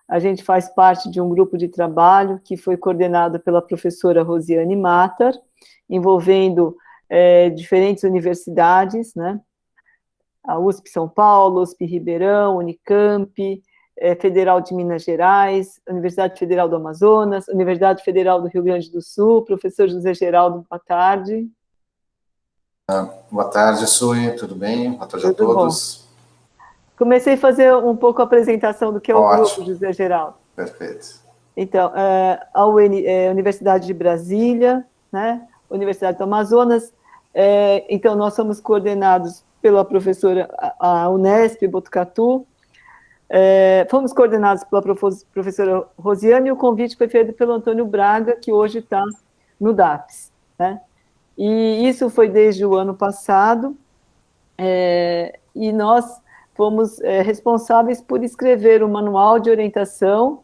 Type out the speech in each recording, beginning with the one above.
a gente faz parte de um grupo de trabalho que foi coordenado pela professora Rosiane Matar, envolvendo diferentes universidades, né? A USP São Paulo, USP Ribeirão, Unicamp, Federal de Minas Gerais, Universidade Federal do Amazonas, Universidade Federal do Rio Grande do Sul. Professor José Geraldo, boa tarde. Boa tarde, Sui, tudo bem? Boa tarde a Tudo todos. Bom. Comecei a fazer um pouco a apresentação do que é o Ótimo. grupo, José Geraldo. Perfeito. Então, a Universidade de Brasília, né? Universidade do Amazonas. Então, nós somos coordenados pela professora, a Unesp Botucatu. Fomos coordenados pela professora Rosiane, e o convite foi feito pelo Antônio Braga, que hoje está no DAPS, né? E isso foi desde o ano passado, e nós fomos responsáveis por escrever o manual de orientação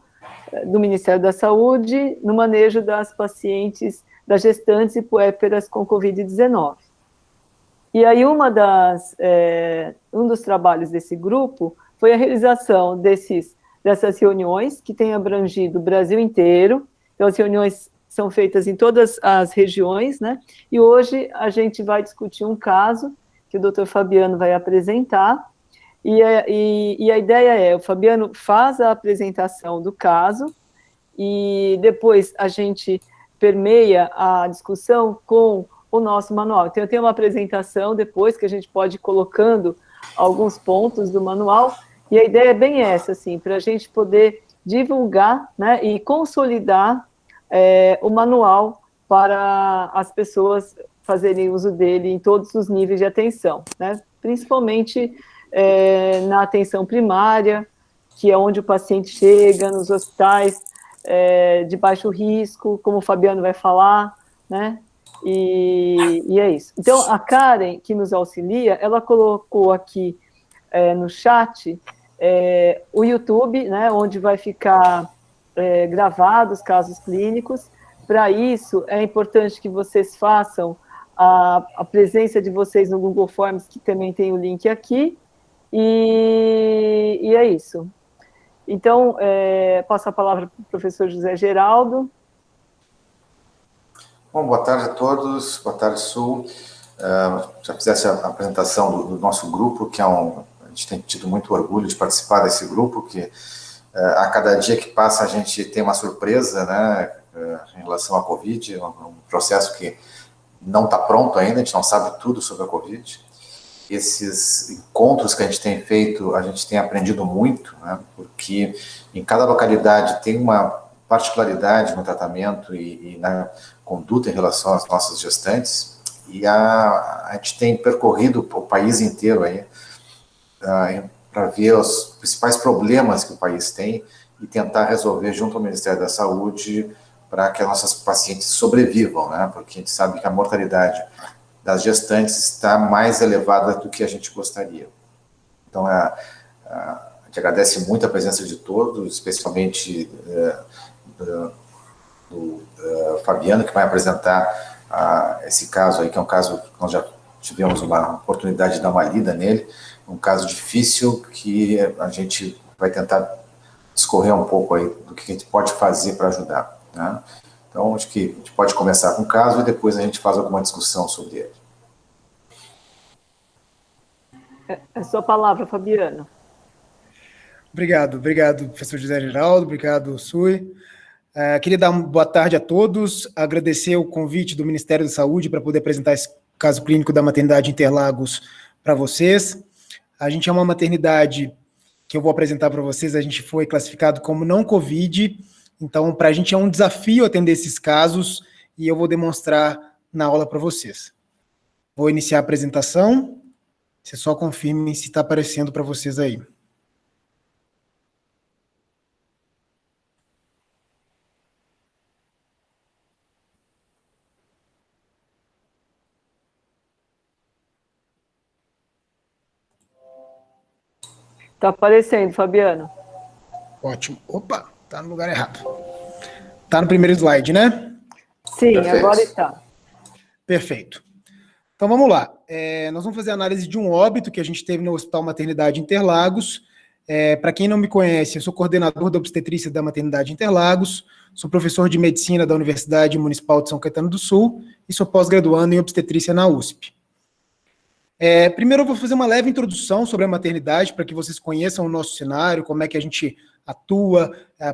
do Ministério da Saúde no manejo das pacientes, das gestantes e puérperas com Covid-19. E aí um dos trabalhos desse grupo foi a realização dessas reuniões, que tem abrangido o Brasil inteiro. Então, as reuniões são feitas em todas as regiões, né? E hoje a gente vai discutir um caso que o doutor Fabiano vai apresentar, e a ideia o Fabiano faz a apresentação do caso, e depois a gente permeia a discussão com o nosso manual. Então, eu tenho uma apresentação depois que a gente pode ir colocando alguns pontos do manual, e a ideia é bem essa, assim, para a gente poder divulgar, né, e consolidar o manual para as pessoas fazerem uso dele em todos os níveis de atenção, né, principalmente na atenção primária, que é onde o paciente chega, nos hospitais de baixo risco, como o Fabiano vai falar, né, e é isso. Então, a Karen, que nos auxilia, ela colocou aqui no chat o YouTube, né, onde vai ficar gravados os casos clínicos. Para isso, é importante que vocês façam a presença de vocês no Google Forms, que também tem o link aqui, e é isso. Então, passo a palavra para o professor José Geraldo. Bom, boa tarde a todos, boa tarde, Sul. Já fizesse a apresentação do nosso grupo, que a gente tem tido muito orgulho de participar desse grupo, que a cada dia que passa a gente tem uma surpresa, né, em relação à Covid, um processo que não está pronto ainda, a gente não sabe tudo sobre a Covid. Esses encontros que a gente tem feito, a gente tem aprendido muito, né, porque em cada localidade tem uma particularidade no tratamento e na conduta em relação às nossas gestantes, e a gente tem percorrido o país inteiro aí para ver os principais problemas que o país tem e tentar resolver junto ao Ministério da Saúde para que as nossas pacientes sobrevivam, né, porque a gente sabe que a mortalidade das gestantes está mais elevada do que a gente gostaria. Então, a gente agradece muito a presença de todos, especialmente do Fabiano, que vai apresentar esse caso aí, que é um caso que nós já tivemos uma oportunidade de dar uma lida nele, um caso difícil que a gente vai tentar discorrer um pouco aí do que a gente pode fazer para ajudar, né? Então, acho que a gente pode começar com o caso e depois a gente faz alguma discussão sobre ele. É sua palavra, Fabiano. Obrigado, professor José Geraldo, obrigado, Sui. Queria dar uma boa tarde a todos, agradecer o convite do Ministério da Saúde para poder apresentar esse caso clínico da maternidade Interlagos para vocês. A gente é uma maternidade que eu vou apresentar para vocês, a gente foi classificado como não Covid, então para a gente é um desafio atender esses casos e eu vou demonstrar na aula para vocês. Vou iniciar a apresentação, vocês só confirmem se está aparecendo para vocês aí. Está aparecendo, Fabiano. Ótimo. Opa, tá no lugar errado. Tá no primeiro slide, né? Sim, perfeito. Agora está. Perfeito. Então vamos lá. Nós vamos fazer a análise de um óbito que a gente teve no Hospital Maternidade Interlagos. Para quem não me conhece, eu sou coordenador da obstetrícia da Maternidade Interlagos, sou professor de medicina da Universidade Municipal de São Caetano do Sul e sou pós-graduando em obstetrícia na USP. Primeiro eu vou fazer uma leve introdução sobre a maternidade, para que vocês conheçam o nosso cenário, como é que a gente atua,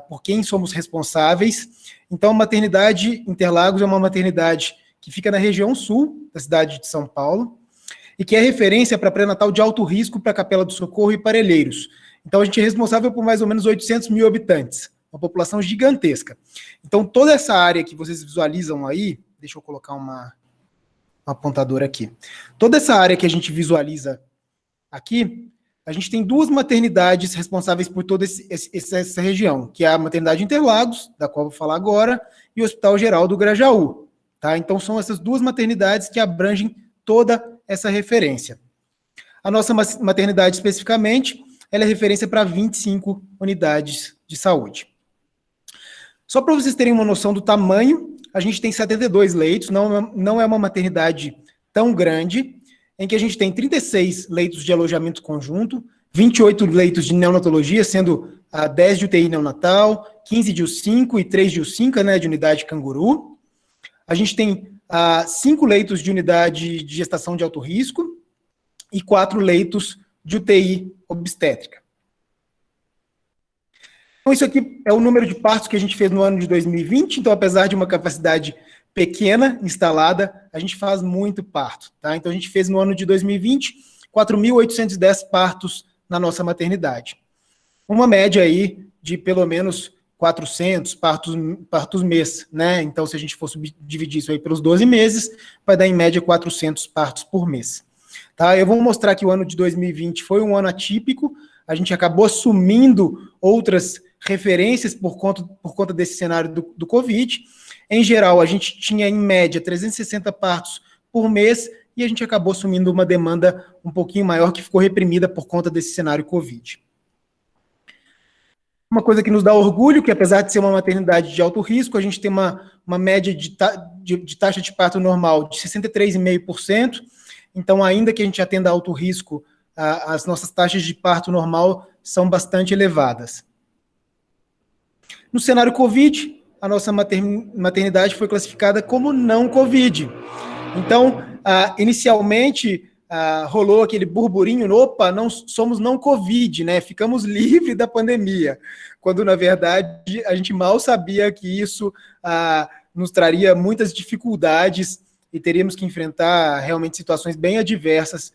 por quem somos responsáveis. Então, a Maternidade Interlagos é uma maternidade que fica na região sul da cidade de São Paulo, e que é referência para pré-natal de alto risco para a Capela do Socorro e Parelheiros. Então, a gente é responsável por mais ou menos 800 mil habitantes, uma população gigantesca. Então, toda essa área que vocês visualizam aí, deixa eu colocar uma apontadora aqui. Toda essa área que a gente visualiza aqui, a gente tem duas maternidades responsáveis por toda essa região, que é a Maternidade Interlagos, da qual eu vou falar agora, e o Hospital Geral do Grajaú. Tá? Então, são essas duas maternidades que abrangem toda essa referência. A nossa maternidade, especificamente, ela é referência para 25 unidades de saúde. Só para vocês terem uma noção do tamanho, a gente tem 72 leitos, não é uma maternidade tão grande, em que a gente tem 36 leitos de alojamento conjunto, 28 leitos de neonatologia, sendo 10 de UTI neonatal, 15 de U5 e 3 de U5, né, de unidade canguru. A gente tem 5 leitos de unidade de gestação de alto risco e 4 leitos de UTI obstétrica. Então, isso aqui é o número de partos que a gente fez no ano de 2020, então, apesar de uma capacidade pequena, instalada, a gente faz muito parto, tá? Então, a gente fez no ano de 2020, 4.810 partos na nossa maternidade. Uma média aí de pelo menos 400 partos mês, né? Então, se a gente fosse dividir isso aí pelos 12 meses, vai dar em média 400 partos por mês. Tá? Eu vou mostrar que o ano de 2020 foi um ano atípico, a gente acabou assumindo outras referências por conta desse cenário do Covid. Em geral, a gente tinha, em média, 360 partos por mês e a gente acabou assumindo uma demanda um pouquinho maior que ficou reprimida por conta desse cenário Covid. Uma coisa que nos dá orgulho, que apesar de ser uma maternidade de alto risco, a gente tem uma média de taxa de parto normal de 63,5%, então, ainda que a gente atenda alto risco, as nossas taxas de parto normal são bastante elevadas. No cenário Covid, a nossa maternidade foi classificada como não Covid. Então, inicialmente, rolou aquele burburinho, opa, não somos não Covid, né? Ficamos livres da pandemia, quando, na verdade, a gente mal sabia que isso nos traria muitas dificuldades e teríamos que enfrentar realmente situações bem adversas,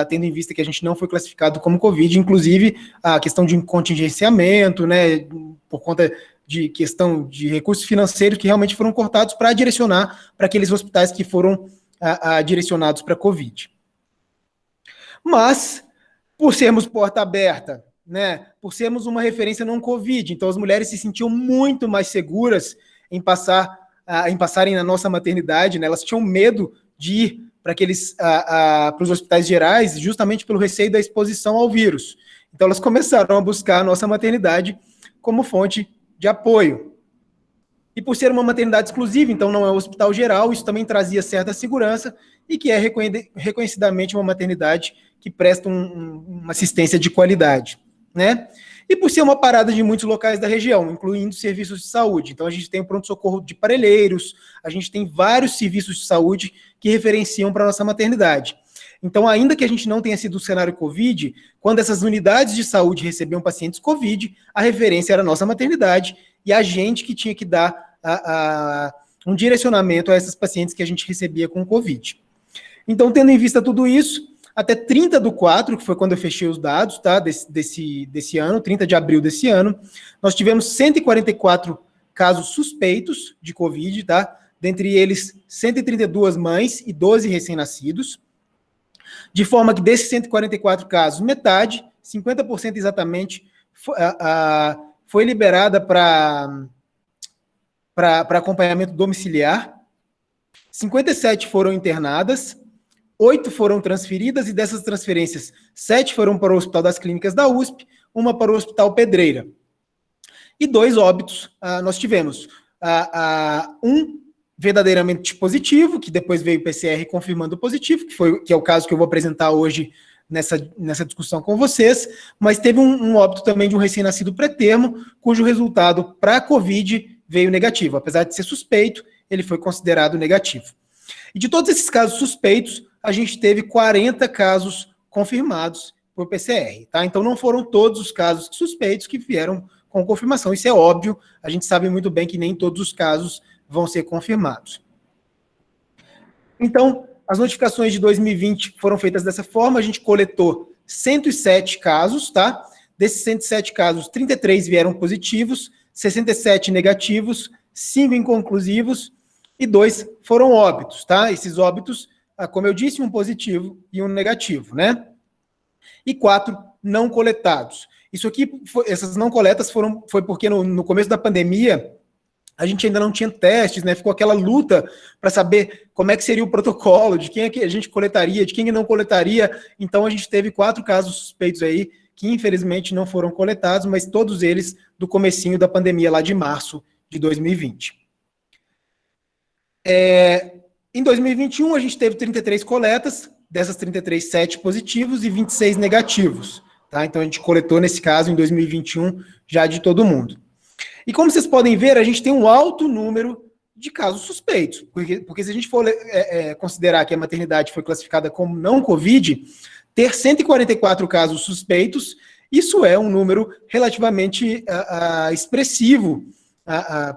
tendo em vista que a gente não foi classificado como Covid, inclusive a questão de contingenciamento, né, por conta de questão de recursos financeiros que realmente foram cortados para direcionar para aqueles hospitais que foram direcionados para Covid. Mas, por sermos porta aberta, né, por sermos uma referência não Covid, então as mulheres se sentiam muito mais seguras em passarem na nossa maternidade, né, elas tinham medo de ir para os hospitais gerais, justamente pelo receio da exposição ao vírus. Então elas começaram a buscar a nossa maternidade como fonte de apoio. E por ser uma maternidade exclusiva, então não é um hospital geral, isso também trazia certa segurança e que é reconhecidamente uma maternidade que presta uma assistência de qualidade, né? E por ser uma parada de muitos locais da região, incluindo serviços de saúde. Então, a gente tem o pronto-socorro de Parelheiros, a gente tem vários serviços de saúde que referenciam para a nossa maternidade. Então, ainda que a gente não tenha sido o cenário Covid, quando essas unidades de saúde recebiam pacientes Covid, a referência era a nossa maternidade e a gente que tinha que dar um direcionamento a essas pacientes que a gente recebia com Covid. Então, tendo em vista tudo isso, até 30/4, que foi quando eu fechei os dados, tá, desse ano, 30 de abril desse ano, nós tivemos 144 casos suspeitos de Covid, tá? Dentre eles, 132 mães e 12 recém-nascidos, de forma que desses 144 casos, metade, 50% exatamente, foi liberada para acompanhamento domiciliar, 57 foram internadas, 8 foram transferidas, e dessas transferências, 7 foram para o Hospital das Clínicas da USP, uma para o Hospital Pedreira. E 2 óbitos nós tivemos. Um verdadeiramente positivo, que depois veio o PCR confirmando positivo, que é o caso que eu vou apresentar hoje nessa discussão com vocês, mas teve um óbito também de um recém-nascido pré-termo, cujo resultado para a Covid veio negativo. Apesar de ser suspeito, ele foi considerado negativo. E de todos esses casos suspeitos, a gente teve 40 casos confirmados por PCR, tá? Então não foram todos os casos suspeitos que vieram com confirmação. Isso é óbvio, a gente sabe muito bem que nem todos os casos vão ser confirmados. Então, as notificações de 2020 foram feitas dessa forma, a gente coletou 107 casos, tá? Desses 107 casos, 33 vieram positivos, 67 negativos, 5 inconclusivos e 2 foram óbitos, tá? Esses óbitos, como eu disse, um positivo e um negativo, né? E 4 não coletados. Isso aqui, essas não coletas foi porque no começo da pandemia, a gente ainda não tinha testes, né? Ficou aquela luta para saber como é que seria o protocolo, de quem é que a gente coletaria, de quem não coletaria. Então, a gente teve 4 casos suspeitos aí, que infelizmente não foram coletados, mas todos eles do comecinho da pandemia, lá de março de 2020. Em 2021, a gente teve 33 coletas, dessas 33, 7 positivos e 26 negativos. Tá? Então, a gente coletou, nesse caso, em 2021, já de todo mundo. E como vocês podem ver, a gente tem um alto número de casos suspeitos, porque se a gente for considerar que a maternidade foi classificada como não Covid, ter 144 casos suspeitos, isso é um número relativamente expressivo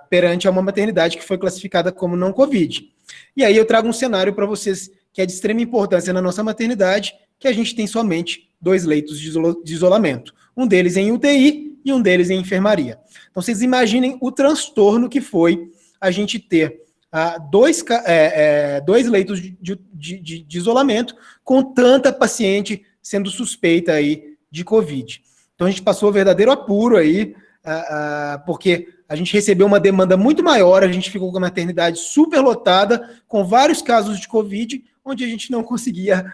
perante a uma maternidade que foi classificada como não Covid. E aí eu trago um cenário para vocês que é de extrema importância na nossa maternidade, que a gente tem somente 2 leitos de isolamento. Um deles em UTI e um deles em enfermaria. Então, vocês imaginem o transtorno que foi a gente ter 2 leitos de isolamento com tanta paciente sendo suspeita aí de Covid. Então, a gente passou o verdadeiro apuro aí, porque a gente recebeu uma demanda muito maior, a gente ficou com a maternidade superlotada, com vários casos de Covid, onde a gente não conseguia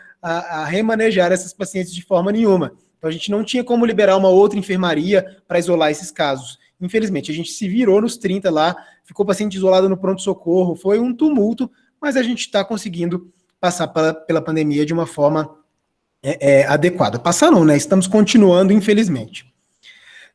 remanejar essas pacientes de forma nenhuma. Então, a gente não tinha como liberar uma outra enfermaria para isolar esses casos. Infelizmente, a gente se virou nos 30 lá, ficou paciente isolado no pronto-socorro, foi um tumulto, mas a gente está conseguindo passar pela pandemia de uma forma adequada. Passar não, né? Estamos continuando, infelizmente.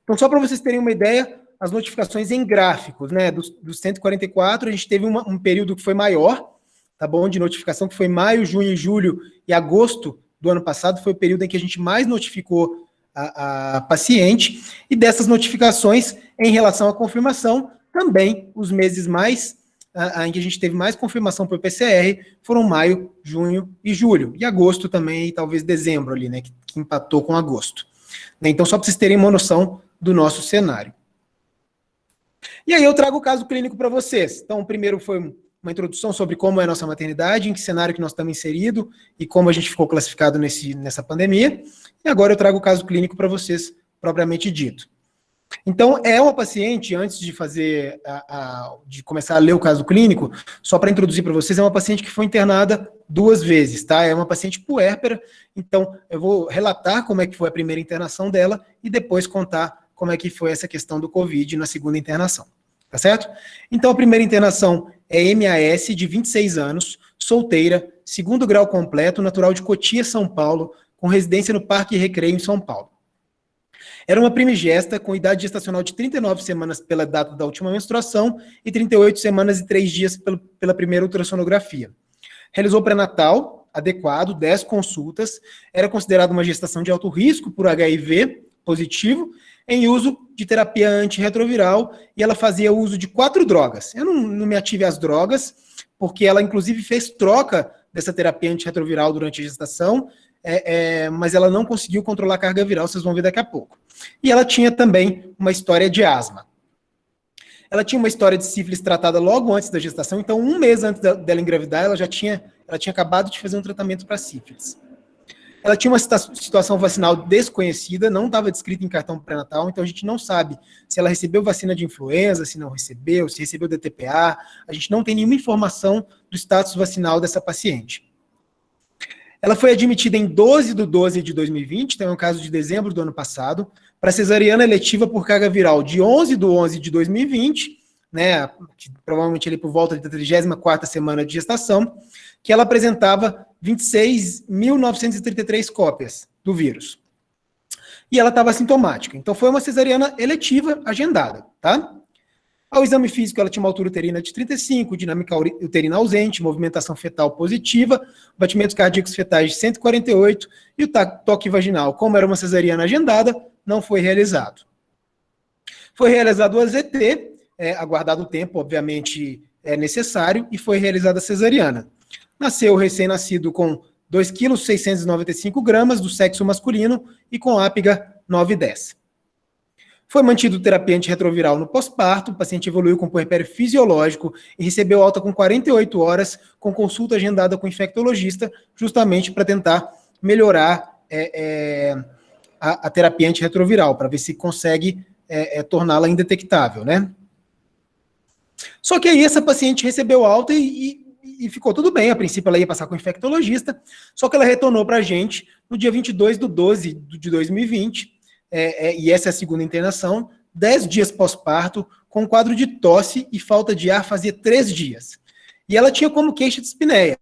Então, só para vocês terem uma ideia, as notificações em gráficos, né? Dos 144, a gente teve um período que foi maior, tá bom? De notificação, que foi maio, junho, julho e agosto do ano passado, foi o período em que a gente mais notificou a paciente, e dessas notificações, em relação à confirmação, também os meses mais em que a gente teve mais confirmação por PCR foram maio, junho e julho, e agosto também, e talvez dezembro ali, né, que empatou com agosto. Então, só para vocês terem uma noção do nosso cenário. E aí eu trago o caso clínico para vocês. Então, o primeiro foi uma introdução sobre como é a nossa maternidade, em que cenário que nós estamos inseridos e como a gente ficou classificado nessa pandemia. E agora eu trago o caso clínico para vocês, propriamente dito. Então, é uma paciente, antes de fazer, de começar a ler o caso clínico, só para introduzir para vocês, é uma paciente que foi internada 2 vezes, tá? É uma paciente puérpera, então eu vou relatar como é que foi a primeira internação dela e depois contar como é que foi essa questão do Covid na segunda internação. Tá certo? Então, a primeira internação é MAS, de 26 anos, solteira, 2º grau completo, natural de Cotia, São Paulo, com residência no Parque Recreio, em São Paulo. Era uma primigesta com idade gestacional de 39 semanas pela data da última menstruação e 38 semanas e 3 dias pela primeira ultrassonografia. Realizou pré-natal adequado, 10 consultas, era considerada uma gestação de alto risco por HIV positivo, em uso de terapia antirretroviral, e ela fazia uso de 4 drogas. Eu não me ative às drogas, porque ela, inclusive, fez troca dessa terapia antirretroviral durante a gestação, mas ela não conseguiu controlar a carga viral, vocês vão ver daqui a pouco. E ela tinha também uma história de asma. Ela tinha uma história de sífilis tratada logo antes da gestação, então 1 mês antes dela engravidar, ela tinha acabado de fazer um tratamento para sífilis. Ela tinha uma situação vacinal desconhecida, não estava descrita em cartão pré-natal, então a gente não sabe se ela recebeu vacina de influenza, se não recebeu, se recebeu DTPA, a gente não tem nenhuma informação do status vacinal dessa paciente. Ela foi admitida em 12/12 de 2020, então é um caso de dezembro do ano passado, para cesariana eletiva por carga viral de 11/11 de 2020, né, provavelmente ali por volta da 34ª semana de gestação, que ela apresentava 26.933 cópias, do vírus. E ela estava assintomática. Então, foi uma cesariana eletiva agendada, tá? Ao exame físico, ela tinha uma altura uterina de 35, dinâmica uterina ausente, movimentação fetal positiva, batimentos cardíacos fetais de 148 e o toque vaginal, como era uma cesariana agendada, não foi realizado. Foi realizado o AZT, aguardado o tempo, obviamente, é necessário, e foi realizada a cesariana. Nasceu o recém-nascido com 2,695 kg do sexo masculino e com ápiga 9,10. Foi mantido terapia antirretroviral no pós-parto, o paciente evoluiu com puerpério fisiológico e recebeu alta com 48 horas, com consulta agendada com infectologista, justamente para tentar melhorar a terapia antirretroviral, para ver se consegue torná-la indetectável, né? Só que aí essa paciente recebeu alta e ficou tudo bem. A princípio ela ia passar com o infectologista, só que ela retornou para a gente no dia 22/12 de 2020, e essa é a segunda internação, 10 dias pós-parto, com quadro de tosse e falta de ar fazia 3 dias. E ela tinha como queixa de dispneia.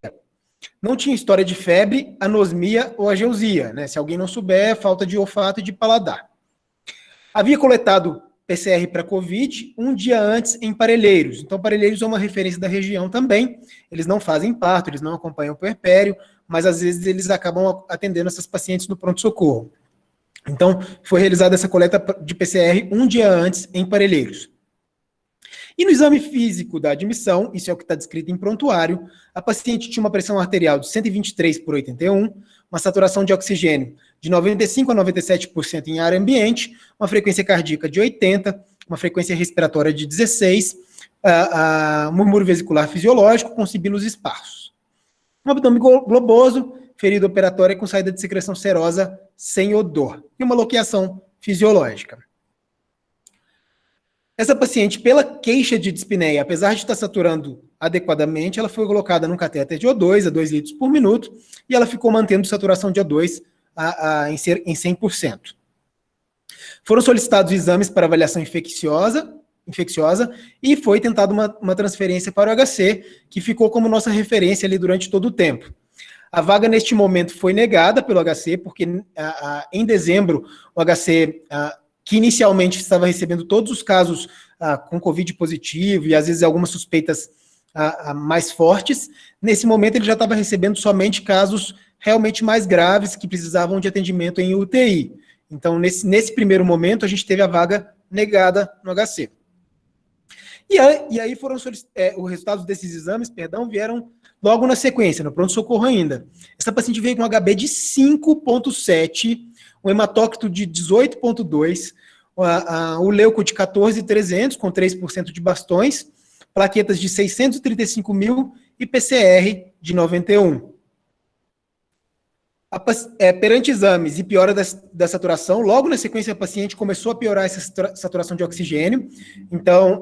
Não tinha história de febre, anosmia ou ageusia, né? Se alguém não souber, falta de olfato e de paladar. Havia coletado PCR para Covid um dia antes em Parelheiros. Então, Parelheiros é uma referência da região também. Eles não fazem parto, eles não acompanham o puerpério, mas às vezes eles acabam atendendo essas pacientes no pronto-socorro. Então, foi realizada essa coleta de PCR um dia antes em Parelheiros. E no exame físico da admissão, isso é o que está descrito em prontuário, a paciente tinha uma pressão arterial de 123/81, uma saturação de oxigênio de 95% a 97% em ar ambiente, uma frequência cardíaca de 80, uma frequência respiratória de 16, murmúrio vesicular fisiológico com sibilos esparsos. Um abdômen globoso, ferida operatória com saída de secreção serosa sem odor e uma loqueação fisiológica. Essa paciente, pela queixa de dispneia, apesar de estar saturando adequadamente, ela foi colocada num catéter de O2 a 2 litros por minuto e ela ficou mantendo saturação de O2 em 100%. Foram solicitados exames para avaliação infecciosa e foi tentada uma transferência para o HC, que ficou como nossa referência ali durante todo o tempo. A vaga neste momento foi negada pelo HC, porque em dezembro o HC, que inicialmente estava recebendo todos os casos com Covid positivo e às vezes algumas suspeitas mais fortes, nesse momento ele já estava recebendo somente casos realmente mais graves que precisavam de atendimento em UTI. Então, nesse primeiro momento, a gente teve a vaga negada no HC. E aí foram os resultados desses exames, vieram logo na sequência, no pronto-socorro ainda. Essa paciente veio com um HB de 5,7, um hematócrito de 18,2, o leuco de 14,300, com 3% de bastões, plaquetas de 635 mil e PCR de 91. Perante exames e piora da saturação, logo na sequência a paciente começou a piorar essa saturação de oxigênio, então,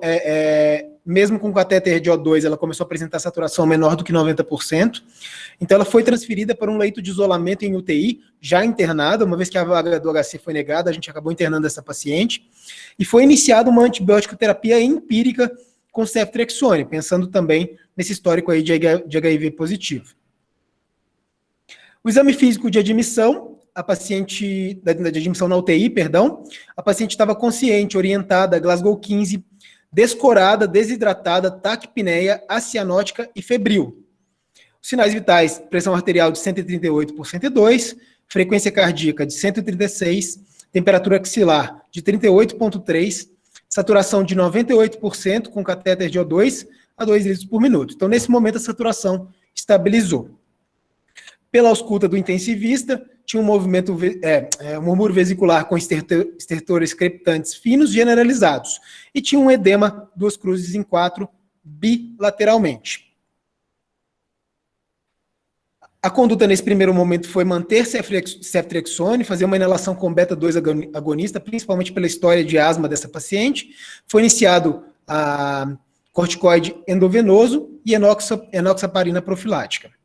mesmo com o catéter de O2, ela começou a apresentar saturação menor do que 90%, então ela foi transferida para um leito de isolamento em UTI, já internada, uma vez que a vaga do HC foi negada, a gente acabou internando essa paciente, e foi iniciada uma antibiótico terapia empírica com ceftriaxone, pensando também nesse histórico aí de HIV positivo. O exame físico de admissão, de admissão na UTI, a paciente estava consciente, orientada, Glasgow 15, descorada, desidratada, taquipneia, acianótica e febril. Os sinais vitais, pressão arterial de 138/102, frequência cardíaca de 136, temperatura axilar de 38,3, saturação de 98% com catéter de O2 a 2 litros por minuto. Então, nesse momento, a saturação estabilizou. Pela ausculta do intensivista, tinha um movimento, murmúrio vesicular com estertores crepitantes finos generalizados e tinha um edema 2 cruzes em 4 bilateralmente. A conduta nesse primeiro momento foi manter ceftriaxone, fazer uma inalação com beta-2 agonista, principalmente pela história de asma dessa paciente. Foi iniciado a corticoide endovenoso e enoxaparina profilática.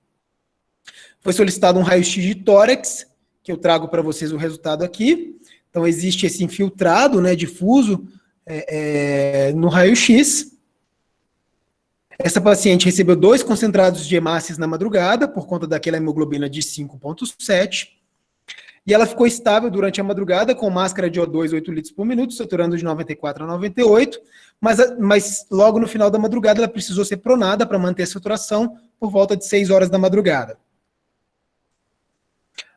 Foi solicitado um raio-x de tórax, que eu trago para vocês o resultado aqui. Então, existe esse infiltrado, né, difuso no raio-x. Essa paciente recebeu 2 concentrados de hemácias na madrugada, por conta daquela hemoglobina de 5,7. E ela ficou estável durante a madrugada, com máscara de O2 8 litros por minuto, saturando de 94 a 98, mas logo no final da madrugada ela precisou ser pronada para manter a saturação por volta de 6 horas da madrugada.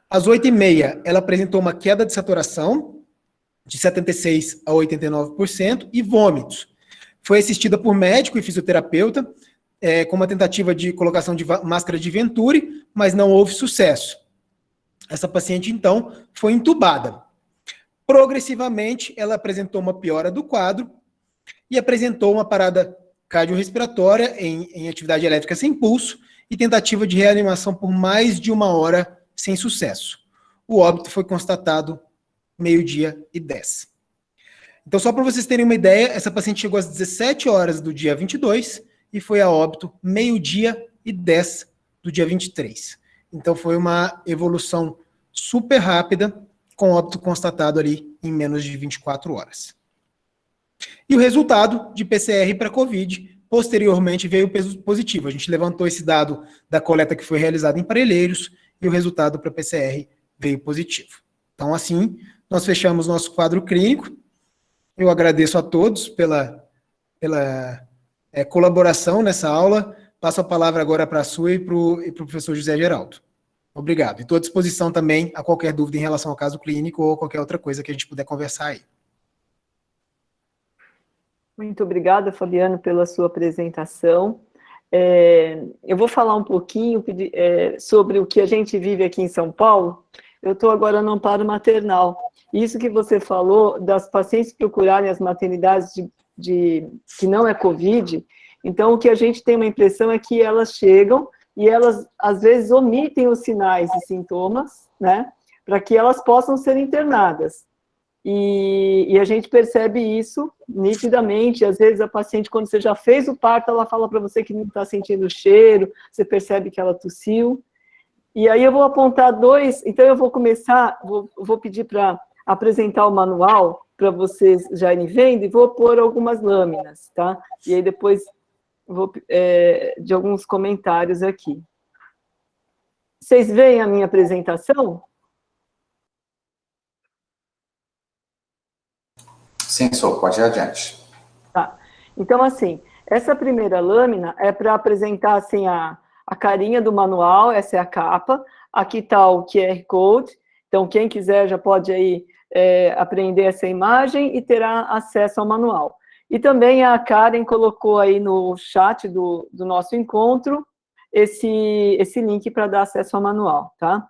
Às 8h30, ela apresentou uma queda de saturação de 76% a 89% e vômitos. Foi assistida por médico e fisioterapeuta, com uma tentativa de colocação de máscara de Venturi, mas não houve sucesso. Essa paciente, então, foi entubada. Progressivamente, ela apresentou uma piora do quadro e apresentou uma parada cardiorrespiratória em atividade elétrica sem pulso e tentativa de reanimação por mais de 1 hora sem sucesso. O óbito foi constatado 12h10. Então, só para vocês terem uma ideia, essa paciente chegou às 17 horas do dia 22 e foi a óbito 12h10 do dia 23. Então, foi uma evolução super rápida, com óbito constatado ali em menos de 24 horas. E o resultado de PCR para COVID, posteriormente, veio positivo. A gente levantou esse dado da coleta que foi realizada em Parelheiros e o resultado para PCR veio positivo. Então, assim, nós fechamos nosso quadro clínico. Eu agradeço a todos pela colaboração nessa aula. Passo a palavra agora para a Sui e para o professor José Geraldo. Obrigado. E estou à disposição também a qualquer dúvida em relação ao caso clínico ou qualquer outra coisa que a gente puder conversar aí. Muito obrigada, Fabiano, pela sua apresentação. Eu vou falar um pouquinho sobre o que a gente vive aqui em São Paulo. Eu estou agora no amparo maternal. Isso que você falou, das pacientes procurarem as maternidades que não é Covid, então o que a gente tem uma impressão é que elas chegam e elas, às vezes, omitem os sinais e sintomas, né, para que elas possam ser internadas. E a gente percebe isso nitidamente. Às vezes a paciente, quando você já fez o parto, ela fala para você que não está sentindo o cheiro, você percebe que ela tossiu. E aí eu vou apontar dois, então eu vou começar, vou pedir para apresentar o manual para vocês já irem vendo e vou pôr algumas lâminas, tá? E aí depois vou de alguns comentários aqui. Vocês veem a minha apresentação? Sim, sou. Pode ir adiante. Tá. Então, assim, essa primeira lâmina é para apresentar, assim, a carinha do manual, essa é a capa. Aqui está o QR Code. Então, quem quiser já pode aí aprender essa imagem e terá acesso ao manual. E também a Karen colocou aí no chat do nosso encontro esse link para dar acesso ao manual, tá?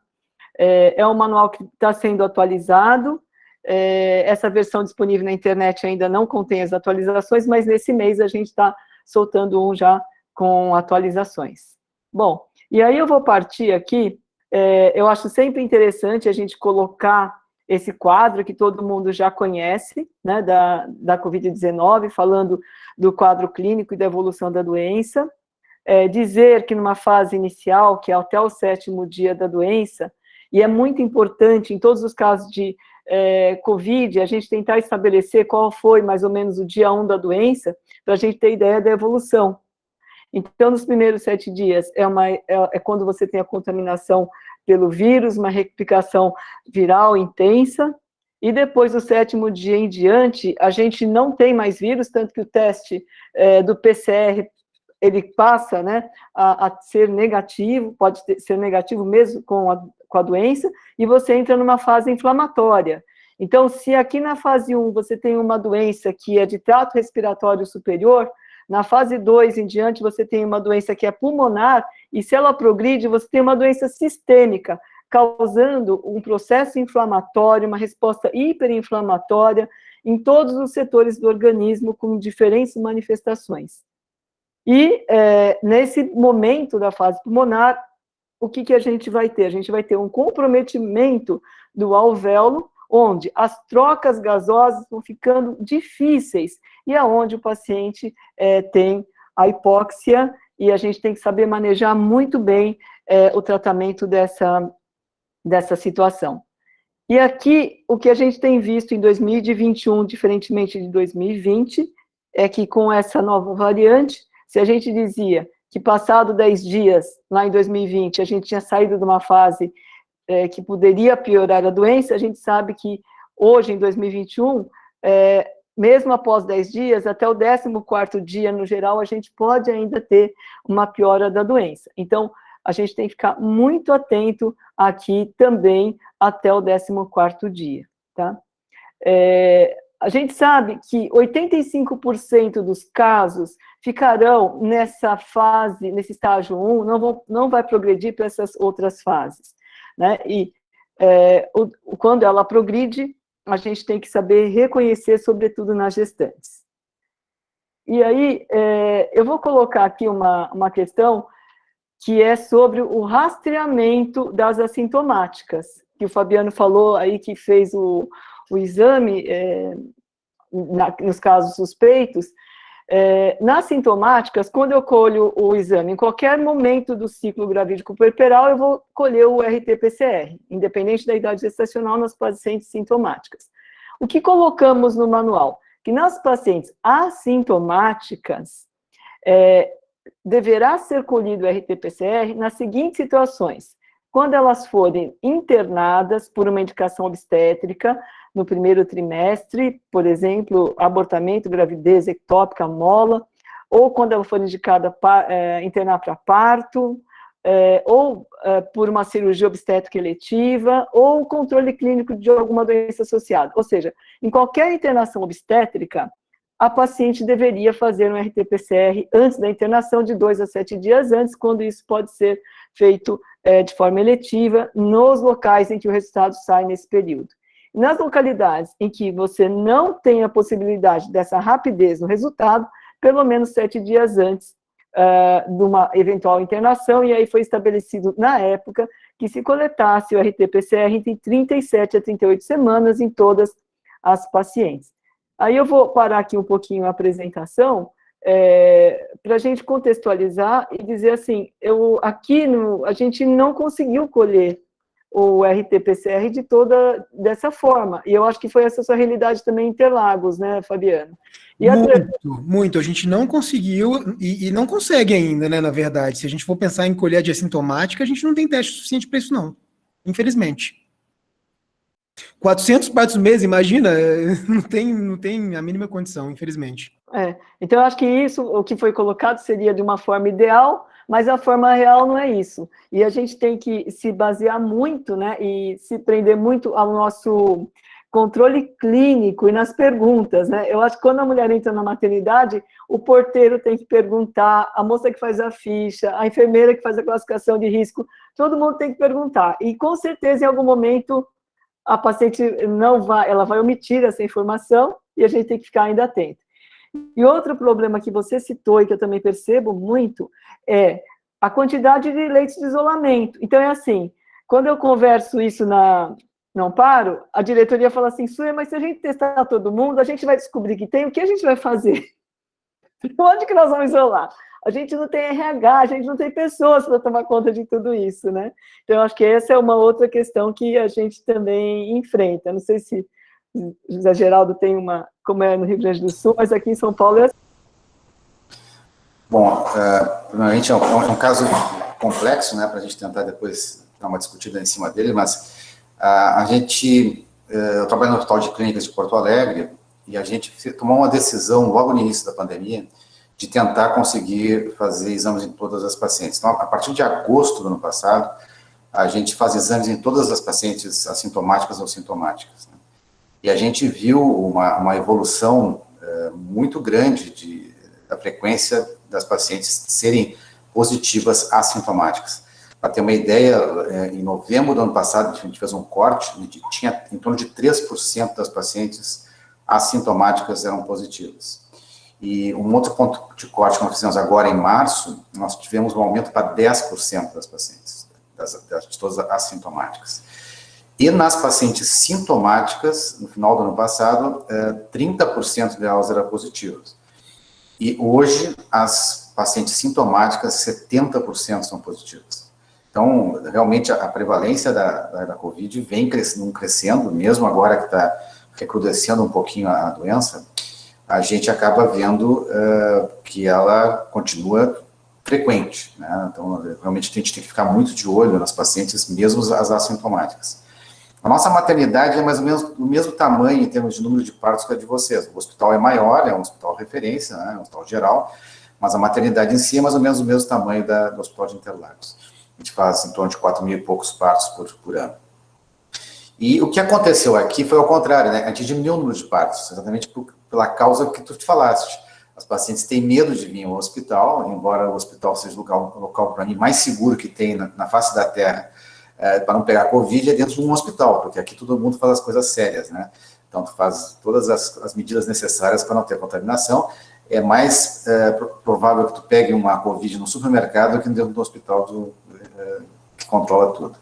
É um manual que está sendo atualizado. Essa versão disponível na internet ainda não contém as atualizações, mas nesse mês a gente está soltando um já com atualizações. Bom, e aí eu vou partir aqui, eu acho sempre interessante a gente colocar esse quadro que todo mundo já conhece, né, da Covid-19, falando do quadro clínico e da evolução da doença, dizer que numa fase inicial, que é até o 7º dia da doença, e é muito importante em todos os casos de Covid, a gente tentar estabelecer qual foi mais ou menos o dia 1 da doença, para a gente ter ideia da evolução. Então, nos primeiros 7 dias, é quando você tem a contaminação pelo vírus, uma replicação viral intensa, e depois do 7º dia em diante, a gente não tem mais vírus, tanto que o teste do PCR, ele passa, né, a ser negativo, pode ser negativo mesmo com a doença, e você entra numa fase inflamatória. Então, se aqui na fase 1 você tem uma doença que é de trato respiratório superior, na fase 2 em diante você tem uma doença que é pulmonar, e se ela progride, você tem uma doença sistêmica, causando um processo inflamatório, uma resposta hiperinflamatória em todos os setores do organismo, com diferentes manifestações. E nesse momento da fase pulmonar, o que a gente vai ter? A gente vai ter um comprometimento do alvéolo, onde as trocas gasosas vão ficando difíceis, e aonde o paciente tem a hipóxia, e a gente tem que saber manejar muito bem o tratamento dessa situação. E aqui, o que a gente tem visto em 2021, diferentemente de 2020, é que com essa nova variante, se a gente dizia que passado 10 dias, lá em 2020, a gente tinha saído de uma fase que poderia piorar a doença, a gente sabe que hoje, em 2021, mesmo após 10 dias, até o 14º dia, no geral, a gente pode ainda ter uma piora da doença. Então, a gente tem que ficar muito atento aqui também até o 14º dia, tá? A gente sabe que 85% dos casos ficarão nessa fase, nesse estágio 1, não vai progredir para essas outras fases, né? E quando ela progride, a gente tem que saber reconhecer, sobretudo nas gestantes. E aí, eu vou colocar aqui uma questão que é sobre o rastreamento das assintomáticas, que o Fabiano falou aí que fez o exame nos casos suspeitos. Nas sintomáticas, quando eu colho o exame, em qualquer momento do ciclo gravídico puerperal, eu vou colher o RT-PCR, independente da idade gestacional, nas pacientes sintomáticas. O que colocamos no manual? Que nas pacientes assintomáticas, deverá ser colhido o RT-PCR nas seguintes situações: quando elas forem internadas por uma indicação obstétrica, no primeiro trimestre, por exemplo, abortamento, gravidez ectópica, mola, ou quando ela for indicada internar para parto, ou por uma cirurgia obstétrica eletiva, ou controle clínico de alguma doença associada. Ou seja, em qualquer internação obstétrica, a paciente deveria fazer um RT-PCR antes da internação, de 2 a 7 dias antes, quando isso pode ser feito de forma eletiva, nos locais em que o resultado sai nesse período. Nas localidades em que você não tem a possibilidade dessa rapidez no resultado, pelo menos 7 dias antes de uma eventual internação, e aí foi estabelecido na época que se coletasse o RT-PCR entre 37 a 38 semanas em todas as pacientes. Aí eu vou parar aqui um pouquinho a apresentação, para a gente contextualizar e dizer assim, a gente não conseguiu colher o RT-PCR dessa forma, e eu acho que foi essa sua realidade também em Interlagos, né, Fabiano? Muito, a gente não conseguiu, e não consegue ainda, né, na verdade. Se a gente for pensar em colher de assintomática, a gente não tem teste suficiente para isso, não, infelizmente. 400 partos mês, imagina, não tem a mínima condição, infelizmente. Então, eu acho que isso, o que foi colocado, seria de uma forma ideal, mas a forma real não é isso. E a gente tem que se basear muito, né, e se prender muito ao nosso controle clínico e nas perguntas, né? Eu acho que quando a mulher entra na maternidade, o porteiro tem que perguntar, a moça que faz a ficha, a enfermeira que faz a classificação de risco, todo mundo tem que perguntar. E, com certeza, em algum momento, a paciente ela vai omitir essa informação e a gente tem que ficar ainda atento. E outro problema que você citou e que eu também percebo muito é a quantidade de leitos de isolamento. Então, é assim, quando eu converso isso no Amparo, a diretoria fala assim, Suia, mas se a gente testar todo mundo, a gente vai descobrir que tem, o que a gente vai fazer? Onde que nós vamos isolar? A gente não tem RH, a gente não tem pessoas para tomar conta de tudo isso, né? Então, eu acho que essa é uma outra questão que a gente também enfrenta. Não sei se José Geraldo tem como é no Rio Grande do Sul, mas aqui em São Paulo é assim. Bom, primeiramente é um caso complexo, né, para a gente tentar depois dar uma discutida em cima dele, mas eu trabalho no Hospital de Clínicas de Porto Alegre e a gente tomou uma decisão logo no início da pandemia de tentar conseguir fazer exames em todas as pacientes. Então, a partir de agosto do ano passado, a gente faz exames em todas as pacientes assintomáticas ou sintomáticas, né? E a gente viu uma evolução muito grande da frequência das pacientes serem positivas assintomáticas. Para ter uma ideia, em novembro do ano passado, a gente fez um corte, tinha em torno de 3% das pacientes assintomáticas eram positivas. E um outro ponto de corte que nós fizemos agora, em março, nós tivemos um aumento para 10% das pacientes, de todas assintomáticas. E nas pacientes sintomáticas, no final do ano passado, 30% delas eram positivas. E hoje, as pacientes sintomáticas, 70% são positivas. Então, realmente, a prevalência da Covid vem crescendo, mesmo agora que está recrudescendo um pouquinho a doença, a gente acaba vendo que ela continua frequente, né? Então, realmente, a gente tem que ficar muito de olho nas pacientes, mesmo as assintomáticas. A nossa maternidade é mais ou menos do mesmo tamanho em termos de número de partos que a de vocês. O hospital é maior, é um hospital referência, né? É um hospital geral, mas a maternidade em si é mais ou menos do mesmo tamanho do Hospital de Interlagos. A gente faz em torno de 4.000 e poucos partos por ano. E o que aconteceu aqui foi ao contrário, né? A gente diminuiu o número de partos, exatamente pela causa que tu te falaste. As pacientes têm medo de vir ao hospital, embora o hospital seja o local para mim, mais seguro que tem na face da Terra, para não pegar Covid, é dentro de um hospital, porque aqui todo mundo faz as coisas sérias, né? Então, tu faz todas as medidas necessárias para não ter contaminação. É mais provável que tu pegue uma Covid no supermercado do que dentro do hospital que controla tudo.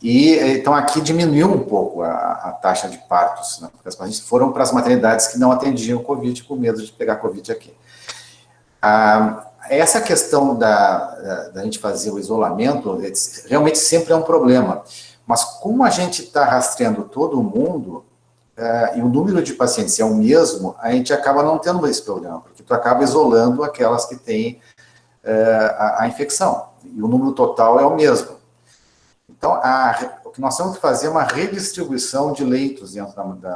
E, então, aqui diminuiu um pouco a taxa de partos, né? Porque as pacientes foram para as maternidades que não atendiam Covid, com medo de pegar Covid aqui. Essa questão da gente fazer o isolamento, realmente sempre é um problema. Mas como a gente está rastreando todo mundo, e o número de pacientes é o mesmo, a gente acaba não tendo esse problema, porque tu acaba isolando aquelas que têm a infecção. E o número total é o mesmo. Então, o que nós temos que fazer é uma redistribuição de leitos dentro do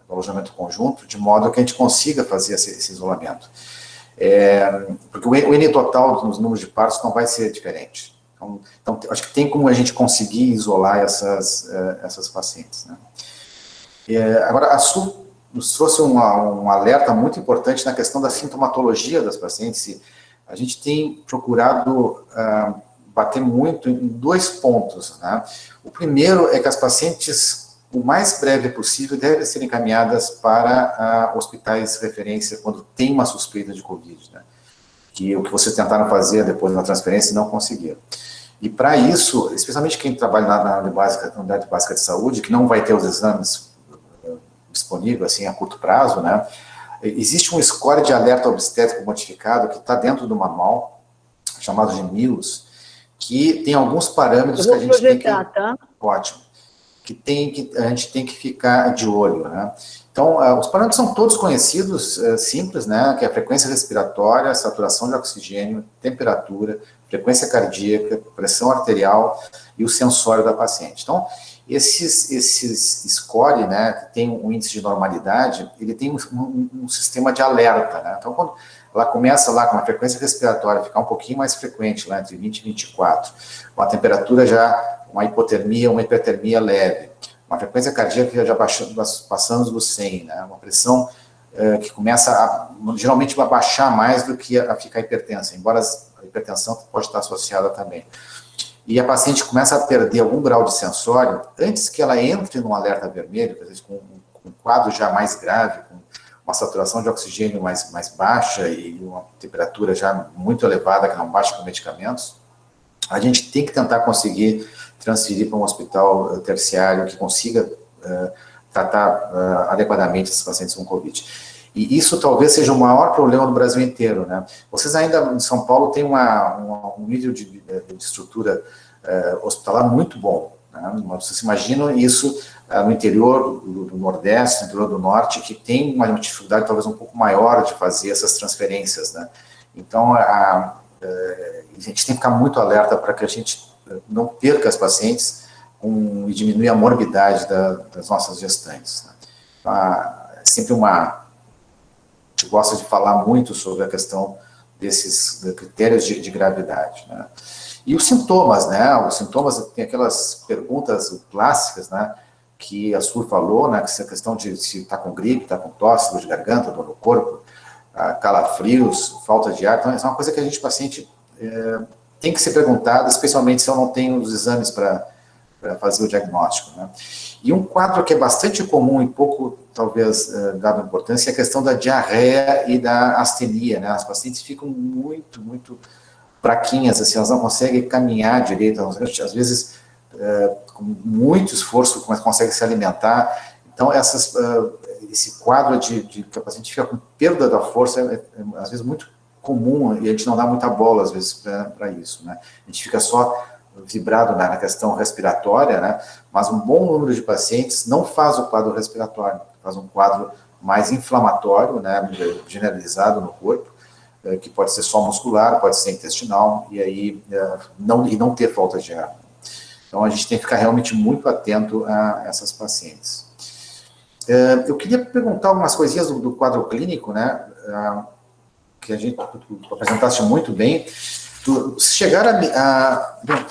alojamento conjunto, de modo que a gente consiga fazer esse isolamento. Porque o N total nos números de partos não vai ser diferente. Então acho que tem como a gente conseguir isolar essas pacientes, né? Agora, a Su nos trouxe um alerta muito importante na questão da sintomatologia das pacientes. E a gente tem procurado bater muito em 2 pontos, né? O primeiro é que as pacientes, o mais breve possível, devem ser encaminhadas para hospitais de referência quando tem uma suspeita de Covid, né? Que o que vocês tentaram fazer depois da transferência não conseguiram. E para isso, especialmente quem trabalha na unidade básica de saúde, que não vai ter os exames disponíveis assim, a curto prazo, né? Existe um score de alerta obstétrico modificado que está dentro do manual, chamado de MILS, que tem alguns parâmetros que a gente tem que... Tá? Ótimo. Que a gente tem que ficar de olho, né? Então, os parâmetros são todos conhecidos, simples, né? Que é a frequência respiratória, saturação de oxigênio, temperatura, frequência cardíaca, pressão arterial e o sensório da paciente. Então, esses score, né, que tem um índice de normalidade, ele tem um sistema de alerta, né? Então, quando ela começa lá com uma frequência respiratória ficar um pouquinho mais frequente, lá entre 20 e 24, com a temperatura já, uma hipotermia, uma hipertermia leve, uma frequência cardíaca já passando dos 100, né? Uma pressão que começa geralmente a baixar mais do que a ficar hipertensa, embora a hipertensão pode estar associada também. E a paciente começa a perder algum grau de sensório, antes que ela entre num alerta vermelho, às vezes com um quadro já mais grave, com uma saturação de oxigênio mais baixa e uma temperatura já muito elevada, que não baixa com medicamentos, a gente tem que tentar conseguir transferir para um hospital terciário que consiga tratar adequadamente esses pacientes com Covid. E isso talvez seja o maior problema do Brasil inteiro, né? Vocês ainda, em São Paulo, têm um nível de estrutura hospitalar muito bom, né? Vocês imaginam isso no interior do Nordeste, no interior do Norte, que tem uma dificuldade talvez um pouco maior de fazer essas transferências, né? Então, a gente tem que ficar muito alerta para que a gente não perca as pacientes e diminuir a morbidade das nossas gestantes, né? Então, é sempre a gente gosta de falar muito sobre a questão desses critérios de gravidade, né? E os sintomas, né? Os sintomas, tem aquelas perguntas clássicas, né? Que a Sur falou, né? Que a questão de se está com gripe, está com tosse, dor de garganta, dor no corpo, calafrios, falta de ar. Então, essa é uma coisa que a gente, paciente, tem que ser perguntada, especialmente se eu não tenho os exames para fazer o diagnóstico, né? E um quadro que é bastante comum e pouco, talvez, dado importância, é a questão da diarreia e da astenia, né? As pacientes ficam muito, muito fraquinhas, assim, elas não conseguem caminhar direito, às vezes, com muito esforço, mas conseguem se alimentar. Então, esse quadro de que a paciente fica com perda da força é às vezes, muito comum, e a gente não dá muita bola, às vezes, para isso, né? A gente fica só vibrado na questão respiratória, né? Mas um bom número de pacientes não faz o quadro respiratório, faz um quadro mais inflamatório, né? Generalizado no corpo, que pode ser só muscular, pode ser intestinal, e aí não ter falta de ar. Então, a gente tem que ficar realmente muito atento a essas pacientes. Eu queria perguntar algumas coisinhas do quadro clínico, né, que tu apresentaste muito bem. Chegaram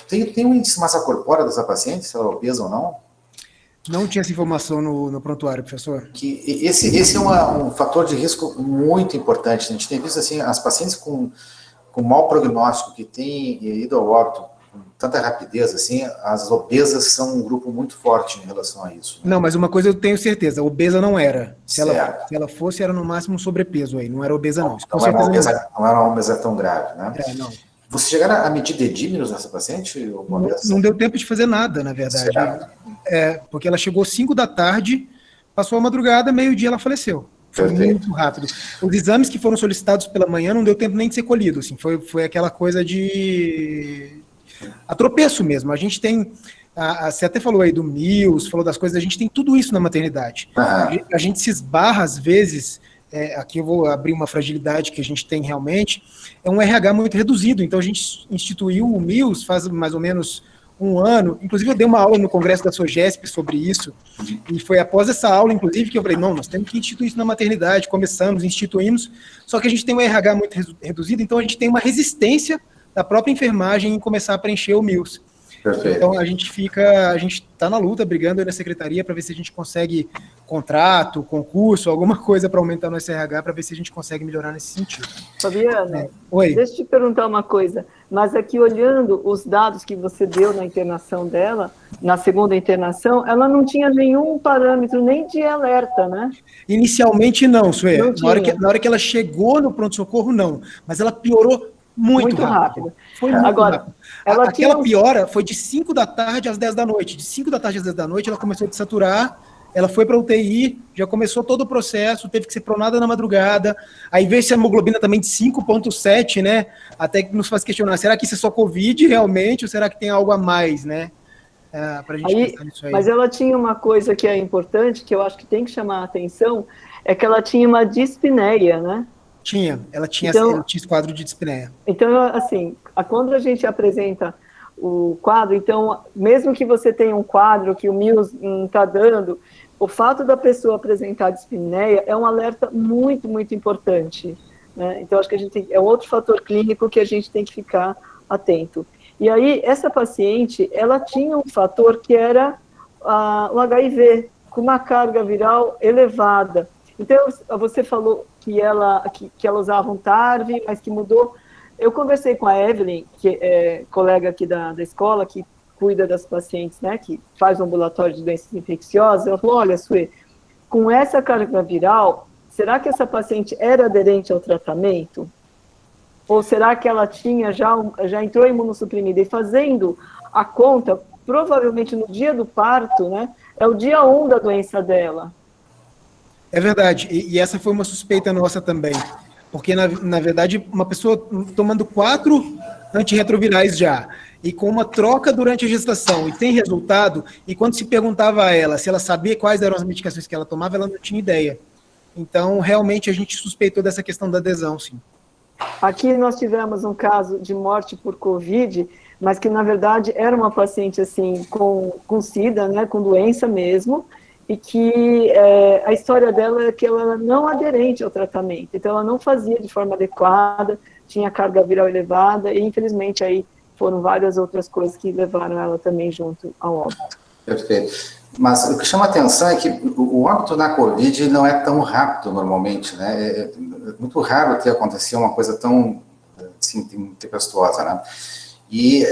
tem um índice de massa corpórea dessa paciente, se ela é obesa ou não? Não tinha essa informação no prontuário, professor. Que esse é um fator de risco muito importante. A gente tem visto assim, as pacientes com mau prognóstico, que têm ido ao óbito com tanta rapidez, assim, as obesas são um grupo muito forte em relação a isso. Não, mas uma coisa eu tenho certeza, obesa não era. Se ela fosse, era no máximo um sobrepeso aí, não era obesa não. Não era uma obesa tão grave, né? Não. Você chegaram a medir dedímeros nessa paciente? Não deu tempo de fazer nada, na verdade. Porque ela chegou 5 da tarde, passou a madrugada, meio-dia ela faleceu. Foi muito rápido. Os exames que foram solicitados pela manhã não deu tempo nem de ser colhido. Assim, foi aquela coisa de atropeço mesmo. A gente tem... Você até falou aí do MILS, falou das coisas, a gente tem tudo isso na maternidade. A gente se esbarra, às vezes... aqui eu vou abrir uma fragilidade que a gente tem realmente, é um RH muito reduzido, então a gente instituiu o MILS faz mais ou menos um ano, inclusive eu dei uma aula no congresso da SOGESP sobre isso, e foi após essa aula, inclusive, que eu falei, não, nós temos que instituir isso na maternidade, instituímos, só que a gente tem um RH muito reduzido, então a gente tem uma resistência da própria enfermagem em começar a preencher o MILS. Perfeito. Então a gente está na luta, brigando aí na secretaria para ver se a gente consegue contrato, concurso, alguma coisa para aumentar nosso RH, para ver se a gente consegue melhorar nesse sentido. Fabiana, Oi. Deixa eu te perguntar uma coisa, mas aqui olhando os dados que você deu na internação dela, na segunda internação, ela não tinha nenhum parâmetro nem de alerta, né? Inicialmente não, Suê. Na hora que ela chegou no pronto-socorro, não. Mas ela piorou muito rápido. Foi muito rápido. Aquela piora foi de 5 da tarde às 10 da noite. De 5 da tarde às 10 da noite, ela começou a desaturar, ela foi para UTI, já começou todo o processo, teve que ser pronada na madrugada, aí veio essa hemoglobina também de 5,7, né? Até que nos faz questionar, será que isso é só Covid realmente, ou será que tem algo a mais, né? Para a gente pensar nisso aí. Mas ela tinha uma coisa que é importante, que eu acho que tem que chamar a atenção, é que ela tinha uma dispneia, né? Ela tinha esse quadro de dispneia. Então, assim, quando a gente apresenta o quadro, então, mesmo que você tenha um quadro que o MILS não está dando, o fato da pessoa apresentar dispneia é um alerta muito, muito importante, né? Então, acho que é outro fator clínico que a gente tem que ficar atento. E aí, essa paciente, ela tinha um fator que era o HIV, com uma carga viral elevada. Então, você falou que ela usava um TARV, mas que mudou. Eu conversei com a Evelyn, que é colega aqui da escola, que cuida das pacientes, né, que faz um ambulatório de doenças infecciosas. Ela falou, olha, Suê, com essa carga viral, será que essa paciente era aderente ao tratamento? Ou será que ela tinha já entrou imunossuprimida? E fazendo a conta, provavelmente no dia do parto, né, é o dia 1 da doença dela. É verdade, e essa foi uma suspeita nossa também, porque na verdade uma pessoa tomando 4 antirretrovirais já, e com uma troca durante a gestação, e tem resultado, e quando se perguntava a ela se ela sabia quais eram as medicações que ela tomava, ela não tinha ideia. Então, realmente, a gente suspeitou dessa questão da adesão, sim. Aqui nós tivemos um caso de morte por Covid, mas que, na verdade, era uma paciente, assim, com SIDA, né, com doença mesmo, e que a história dela é que ela era não aderente ao tratamento, então ela não fazia de forma adequada, tinha carga viral elevada, e infelizmente aí foram várias outras coisas que levaram ela também junto ao óbito. Perfeito. Mas o que chama a atenção é que o óbito na Covid não é tão rápido normalmente, né? É muito raro ter acontecido uma coisa tão assim, tempestuosa, né? E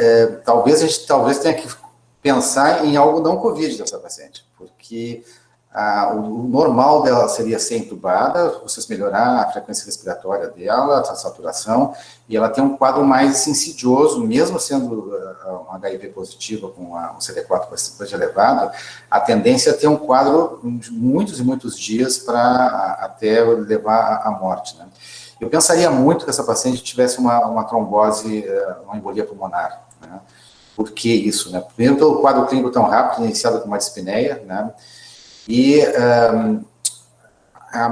talvez a gente tenha que pensar em algo não Covid dessa paciente, porque o normal dela seria ser entubada, vocês melhorar a frequência respiratória dela, a saturação, e ela tem um quadro mais insidioso, mesmo sendo um HIV positivo com um CD4 bastante elevado, a tendência é ter um quadro de muitos e muitos dias para até levar à morte, né? Eu pensaria muito que essa paciente tivesse uma trombose, uma embolia pulmonar, né? Por que isso, né? Primeiro, pelo quadro clínico tão rápido, iniciado com uma dispneia, né? E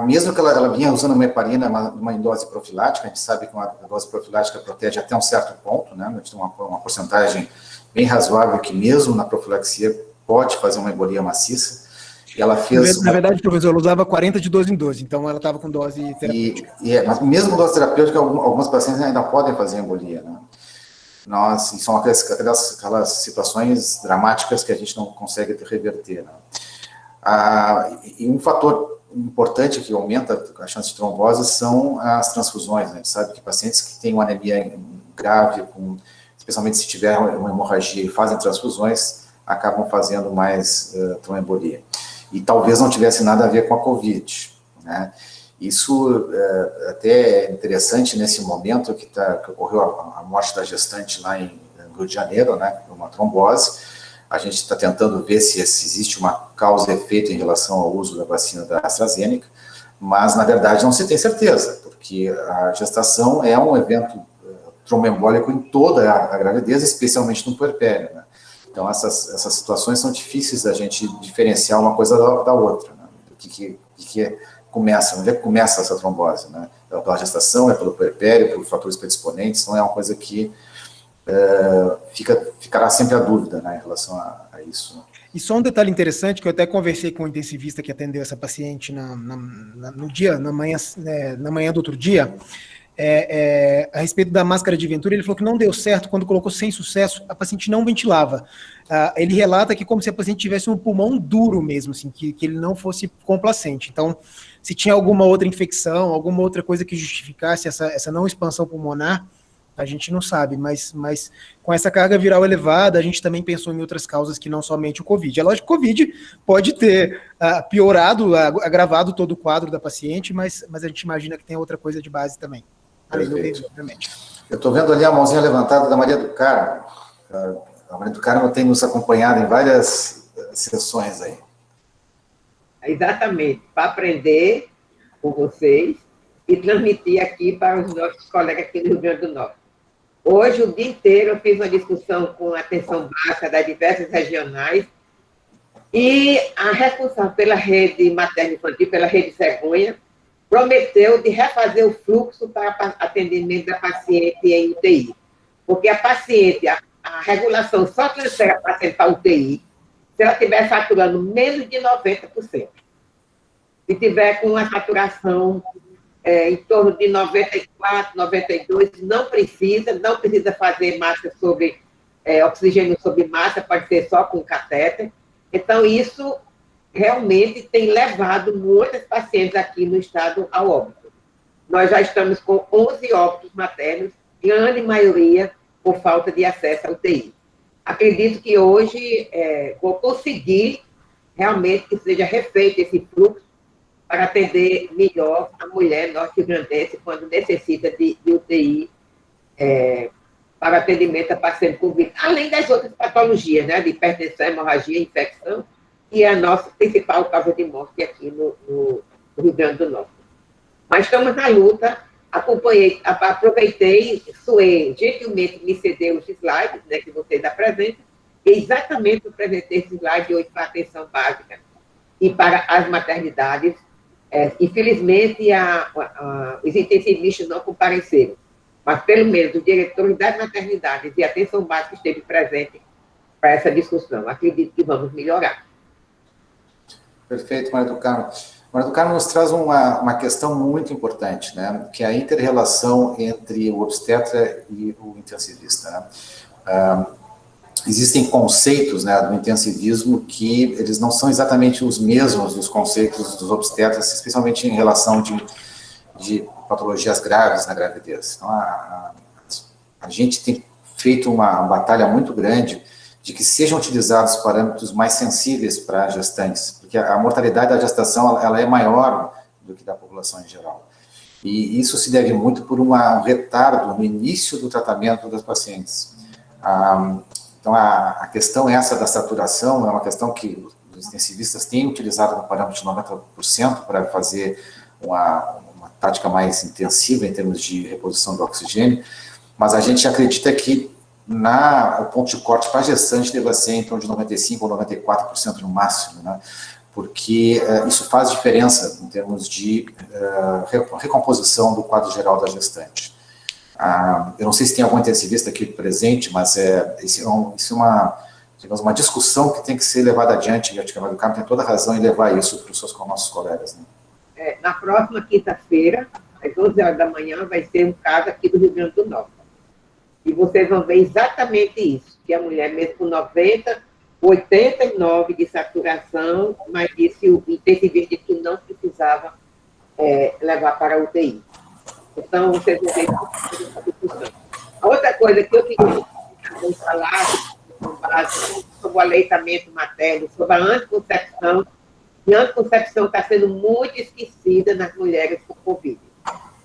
mesmo que ela vinha usando uma heparina, uma dose profilática, a gente sabe que uma dose profilática protege até um certo ponto, né? A gente tem uma porcentagem bem razoável que mesmo na profilaxia pode fazer uma embolia maciça. E ela fez... Na verdade, professor, ela usava 40 de 12 em 12, então ela estava com dose terapêutica. Mas mesmo dose terapêutica, alguns pacientes ainda podem fazer embolia, né? São aquelas situações dramáticas que a gente não consegue reverter, né? E um fator importante que aumenta a chance de trombose são as transfusões, né? A gente sabe que pacientes que têm uma anemia grave, especialmente se tiver uma hemorragia e fazem transfusões, acabam fazendo mais tromboembolia. E talvez não tivesse nada a ver com a COVID, né? Isso até é interessante nesse momento que ocorreu a morte da gestante lá em Rio de Janeiro, né, por uma trombose. A gente está tentando ver se existe uma causa e efeito em relação ao uso da vacina da AstraZeneca, mas, na verdade, não se tem certeza, porque a gestação é um evento tromboembólico em toda a gravidez, especialmente no puerpério, né? Então, essas situações são difíceis da gente diferenciar uma coisa da outra, né? O que começa, onde é que começa essa trombose, né? É pela gestação, é pelo puerpério, por fatores predisponentes, não é uma coisa que ficará sempre a dúvida, né, em relação a isso, né? E só um detalhe interessante, que eu até conversei com o intensivista que atendeu essa paciente na manhã do outro dia, a respeito da máscara de Venturi, ele falou que não deu certo, quando colocou sem sucesso, a paciente não ventilava. Ele relata que como se a paciente tivesse um pulmão duro mesmo, assim, que ele não fosse complacente. Então, se tinha alguma outra infecção, alguma outra coisa que justificasse essa não expansão pulmonar, a gente não sabe, mas com essa carga viral elevada, a gente também pensou em outras causas que não somente o Covid. É lógico que o Covid pode ter piorado, agravado todo o quadro da paciente, mas a gente imagina que tem outra coisa de base também. Além do Covid, obviamente. Eu estou vendo ali a mãozinha levantada da Maria do Carmo. A Maria do Carmo tem nos acompanhado em várias sessões aí. Exatamente, para aprender com vocês e transmitir aqui para os nossos colegas aqui do Rio Grande do Norte. Hoje, o dia inteiro, eu fiz uma discussão com a atenção básica das diversas regionais e a responsável pela rede materno-infantil, pela rede cegonha, prometeu de refazer o fluxo para atendimento da paciente em UTI. Porque a paciente, a regulação só transfere a paciente para UTI se ela estiver saturando menos de 90%. Se tiver com uma saturação em torno de 94, 92, não precisa fazer massa sobre oxigênio sobre massa, pode ser só com catéter. Então, isso realmente tem levado muitas pacientes aqui no estado ao óbito. Nós já estamos com 11 óbitos maternos, grande maioria por falta de acesso à UTI. Acredito que hoje vou conseguir realmente que seja refeito esse fluxo para atender melhor a mulher norte-grandense quando necessita de UTI para atendimento a paciente com Covid, além das outras patologias, né, de hipertensão, hemorragia, infecção, que é a nossa principal causa de morte aqui no Rio Grande do Norte. Mas estamos na luta, aproveitei, Suê gentilmente me cedeu os slides, né, que vocês apresentam, e exatamente eu apresentei esse slide hoje para a atenção básica e para as maternidades. Infelizmente, os intensivistas não compareceram, mas pelo menos os diretores das maternidades e a atenção básica esteve presente para essa discussão. Acredito que vamos melhorar. Perfeito, Maria do Carmo. Maria do Carmo nos traz uma questão muito importante, né, que é a inter-relação entre o obstetra e o intensivista, né? Existem conceitos, né, do intensivismo que eles não são exatamente os mesmos dos conceitos dos obstetras, especialmente em relação de patologias graves na gravidez. Então, a gente tem feito uma batalha muito grande de que sejam utilizados parâmetros mais sensíveis para gestantes, porque a mortalidade da gestação ela é maior do que da população em geral. E isso se deve muito por um retardo no início do tratamento das pacientes. Então, a questão essa da saturação é uma questão que os intensivistas têm utilizado no parâmetro de 90% para fazer uma tática mais intensiva em termos de reposição do oxigênio, mas a gente acredita que o ponto de corte para gestante deva ser em torno de 95% ou 94% no máximo, né? porque isso faz diferença em termos de recomposição do quadro geral da gestante. Eu não sei se tem algum intensivista aqui presente, mas isso é uma discussão que tem que ser levada adiante, e a Câmara do Carmo tem toda a razão em levar isso para os nossos colegas. Né? Na próxima quinta-feira, às 11 horas da manhã, vai ser um caso aqui do Rio Grande do Norte. E vocês vão ver exatamente isso, que a mulher, mesmo com 90, 89 de saturação, mas disse o intensivista que não precisava levar para a UTI. Então, vocês vão ver essa discussão. A outra coisa que eu queria falar sobre o aleitamento materno, sobre a anticoncepção, e a anticoncepção está sendo muito esquecida nas mulheres com Covid.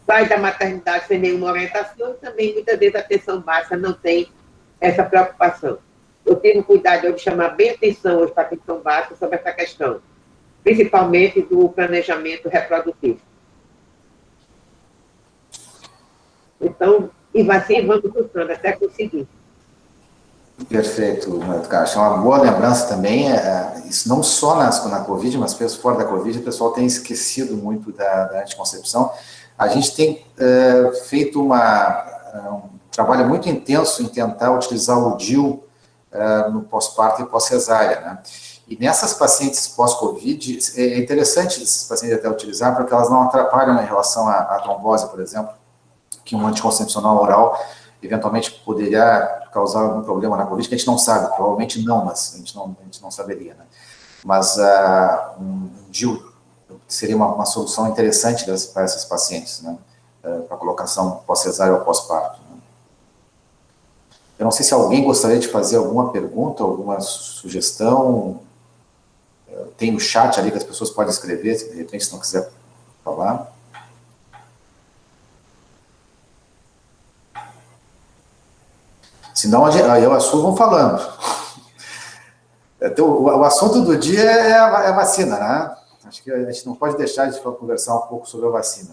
Sai da maternidade sem nenhuma orientação, e também, muitas vezes, a atenção básica não tem essa preocupação. Eu tenho cuidado de chamar bem atenção hoje para a atenção básica sobre essa questão, principalmente do planejamento reprodutivo. Então, e assim vamos lutando até conseguir. Perfeito, Caixa. Uma boa lembrança também, isso não só na Covid, mas mesmo fora da Covid, o pessoal tem esquecido muito da anticoncepção. A gente tem feito um trabalho muito intenso em tentar utilizar o DIU no pós-parto e pós-cesárea, né? E nessas pacientes pós-Covid, é interessante esses pacientes até utilizar, porque elas não atrapalham em relação à trombose, por exemplo, que um anticoncepcional oral eventualmente poderia causar algum problema na Covid, que a gente não sabe, provavelmente não, mas a gente não saberia, né? Mas um DIU seria uma solução interessante para essas pacientes, né? Para colocação pós-cesárea ou pós-parto. Né? Eu não sei se alguém gostaria de fazer alguma pergunta, alguma sugestão. Tem o chat ali que as pessoas podem escrever, de repente, se não quiser falar. Senão, eu e a Su vão falando. Então, o assunto do dia é a vacina, né? Acho que a gente não pode deixar de conversar um pouco sobre a vacina.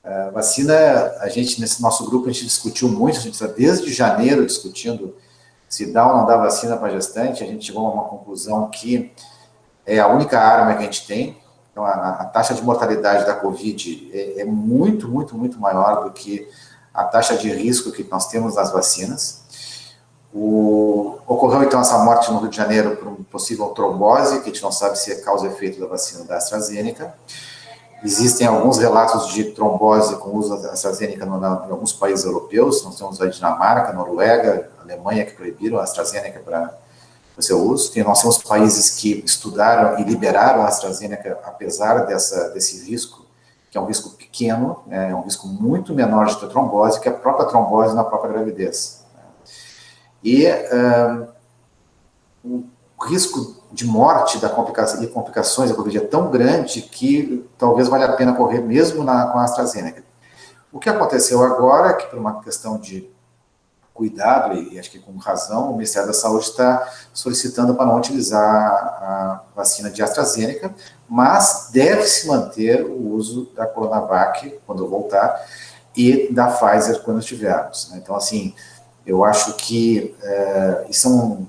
Né? A vacina, a gente, nesse nosso grupo, a gente discutiu muito, a gente está desde janeiro discutindo se dá ou não dá vacina para gestante, a gente chegou a uma conclusão que é a única arma que a gente tem. Então, a taxa de mortalidade da Covid é muito, muito, muito maior do que a taxa de risco que nós temos nas vacinas. Ocorreu, então, essa morte no Rio de Janeiro por uma possível trombose, que a gente não sabe se é causa e efeito da vacina da AstraZeneca. Existem alguns relatos de trombose com o uso da AstraZeneca em alguns países europeus. Nós temos a Dinamarca, a Noruega, a Alemanha, que proibiram a AstraZeneca para o seu uso. Nós temos países que estudaram e liberaram a AstraZeneca, apesar desse risco, que é um risco pequeno, é um risco muito menor de ter trombose, que a própria trombose na própria gravidez. E o risco de morte e complicações da Covid é tão grande que talvez valha a pena correr mesmo com a AstraZeneca. O que aconteceu agora é que, por uma questão de cuidado, e acho que com razão, o Ministério da Saúde está solicitando para não utilizar a vacina de AstraZeneca, mas deve-se manter o uso da Coronavac quando voltar e da Pfizer quando estivermos. Né? Então, assim, eu acho que isso é um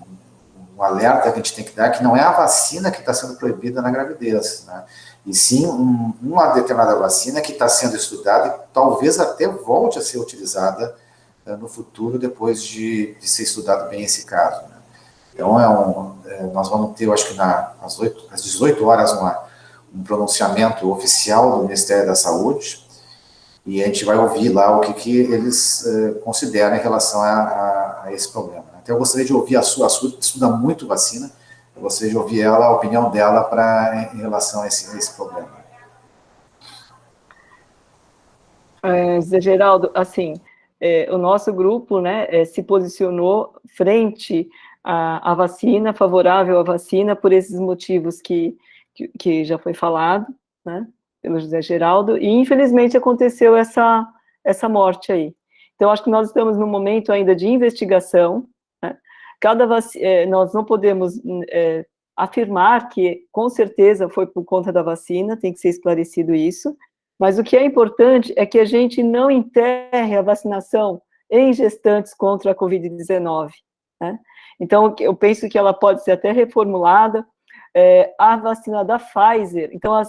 alerta que a gente tem que dar, que não é a vacina que está sendo proibida na gravidez, né? E sim uma determinada vacina que está sendo estudada e talvez até volte a ser utilizada no futuro, depois de ser estudado bem esse caso. Né? Então, nós vamos ter, eu acho que às 18 horas, um pronunciamento oficial do Ministério da Saúde, e a gente vai ouvir lá o que eles consideram em relação a esse problema. Então, eu gostaria de ouvir a Su estuda muito vacina, eu gostaria de ouvir a opinião dela em relação a esse problema. Zé Geraldo, assim, o nosso grupo, né, se posicionou frente à vacina, favorável à vacina, por esses motivos que já foi falado, né, pelo José Geraldo, e infelizmente aconteceu essa morte aí. Então, acho que nós estamos num momento ainda de investigação, né? Nós não podemos afirmar que, com certeza, foi por conta da vacina, tem que ser esclarecido isso, mas o que é importante é que a gente não enterre a vacinação em gestantes contra a Covid-19, né? Então, eu penso que ela pode ser até reformulada, a vacina da Pfizer, então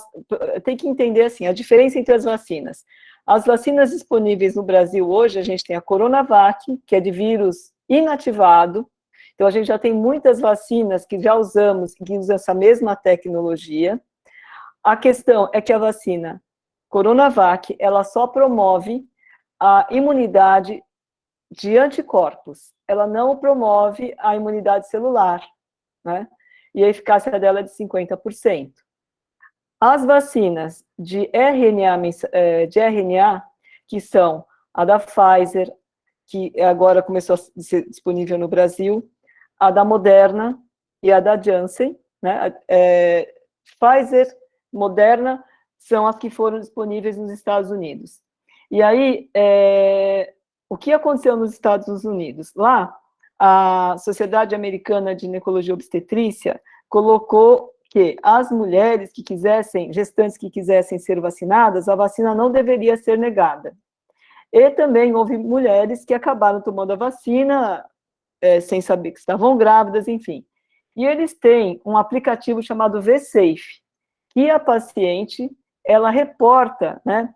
tem que entender assim, a diferença entre as vacinas. As vacinas disponíveis no Brasil hoje, a gente tem a Coronavac, que é de vírus inativado, então a gente já tem muitas vacinas que já usamos, que usam essa mesma tecnologia. A questão é que a vacina Coronavac, ela só promove a imunidade de anticorpos, ela não promove a imunidade celular, né? E a eficácia dela é de 50%. As vacinas de RNA, que são a da Pfizer, que agora começou a ser disponível no Brasil, a da Moderna e a da Janssen, né? Pfizer, Moderna, são as que foram disponíveis nos Estados Unidos. E aí, o que aconteceu nos Estados Unidos? Lá, a Sociedade Americana de Ginecologia e Obstetrícia colocou que as mulheres que quisessem, gestantes que quisessem ser vacinadas, a vacina não deveria ser negada. E também houve mulheres que acabaram tomando a vacina sem saber que estavam grávidas, enfim. E eles têm um aplicativo chamado V-Safe, que a paciente, ela reporta, né,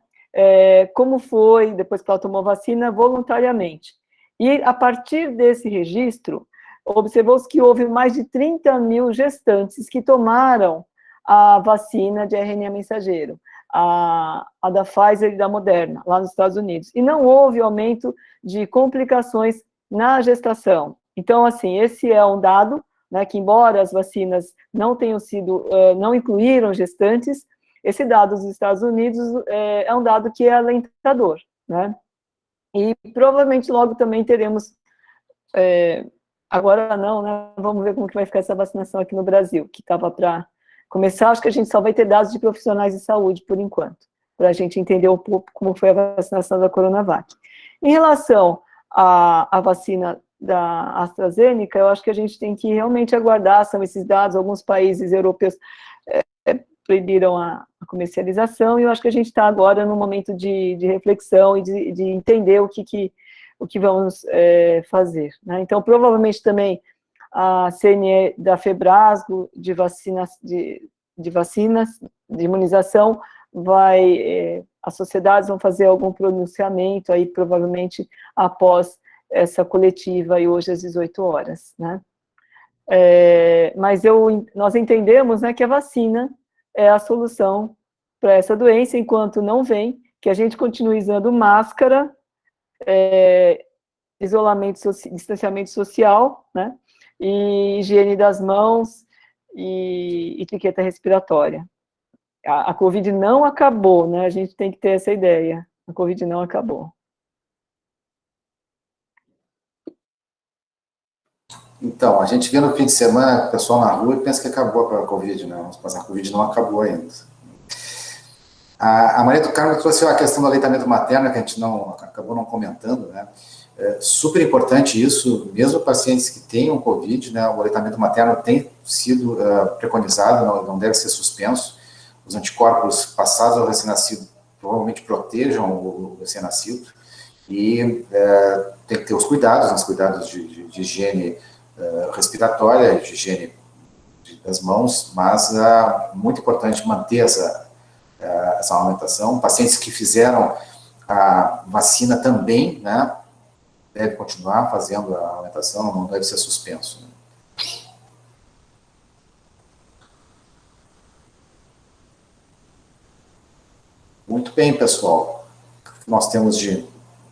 como foi, depois que ela tomou vacina, voluntariamente. E, a partir desse registro, observou-se que houve mais de 30 mil gestantes que tomaram a vacina de RNA mensageiro, a da Pfizer e da Moderna, lá nos Estados Unidos. E não houve aumento de complicações na gestação. Então, assim, esse é um dado, né, que embora as vacinas não tenham sido, não incluíram gestantes, esse dado dos Estados Unidos é um dado que é alentador, né? E provavelmente logo também teremos, agora não, né? Vamos ver como que vai ficar essa vacinação aqui no Brasil, que estava para começar. Acho que a gente só vai ter dados de profissionais de saúde por enquanto, para a gente entender um pouco como foi a vacinação da Coronavac. Em relação à vacina da AstraZeneca, eu acho que a gente tem que realmente aguardar, são esses dados, alguns países europeus proibiram a comercialização, e eu acho que a gente está agora num momento de reflexão e de entender o que vamos fazer, né? Então, provavelmente também a CNE da Febrasgo, de vacinas, de imunização, as sociedades vão fazer algum pronunciamento aí, provavelmente após essa coletiva, e hoje às 18 horas, né? Mas nós entendemos, né, que a vacina é a solução para essa doença, enquanto não vem, que a gente continue usando máscara, distanciamento social, né, e higiene das mãos, e etiqueta respiratória. A Covid não acabou, né, a gente tem que ter essa ideia, a Covid não acabou. Então, a gente vê no fim de semana o pessoal na rua e pensa que acabou a Covid, né? Mas a Covid não acabou ainda. A Maria do Carmo trouxe a questão do aleitamento materno, que a gente acabou não comentando, né? É super importante isso, mesmo pacientes que tenham Covid, né? O aleitamento materno tem sido preconizado, não deve ser suspenso. Os anticorpos passados ao recém-nascido provavelmente protejam o recém-nascido, e tem que ter os cuidados de higiene respiratória, de higiene das mãos, mas é muito importante manter essa amamentação. Pacientes que fizeram a vacina também, né, devem continuar fazendo a amamentação, não deve ser suspenso, né? Muito bem, pessoal. O que nós temos de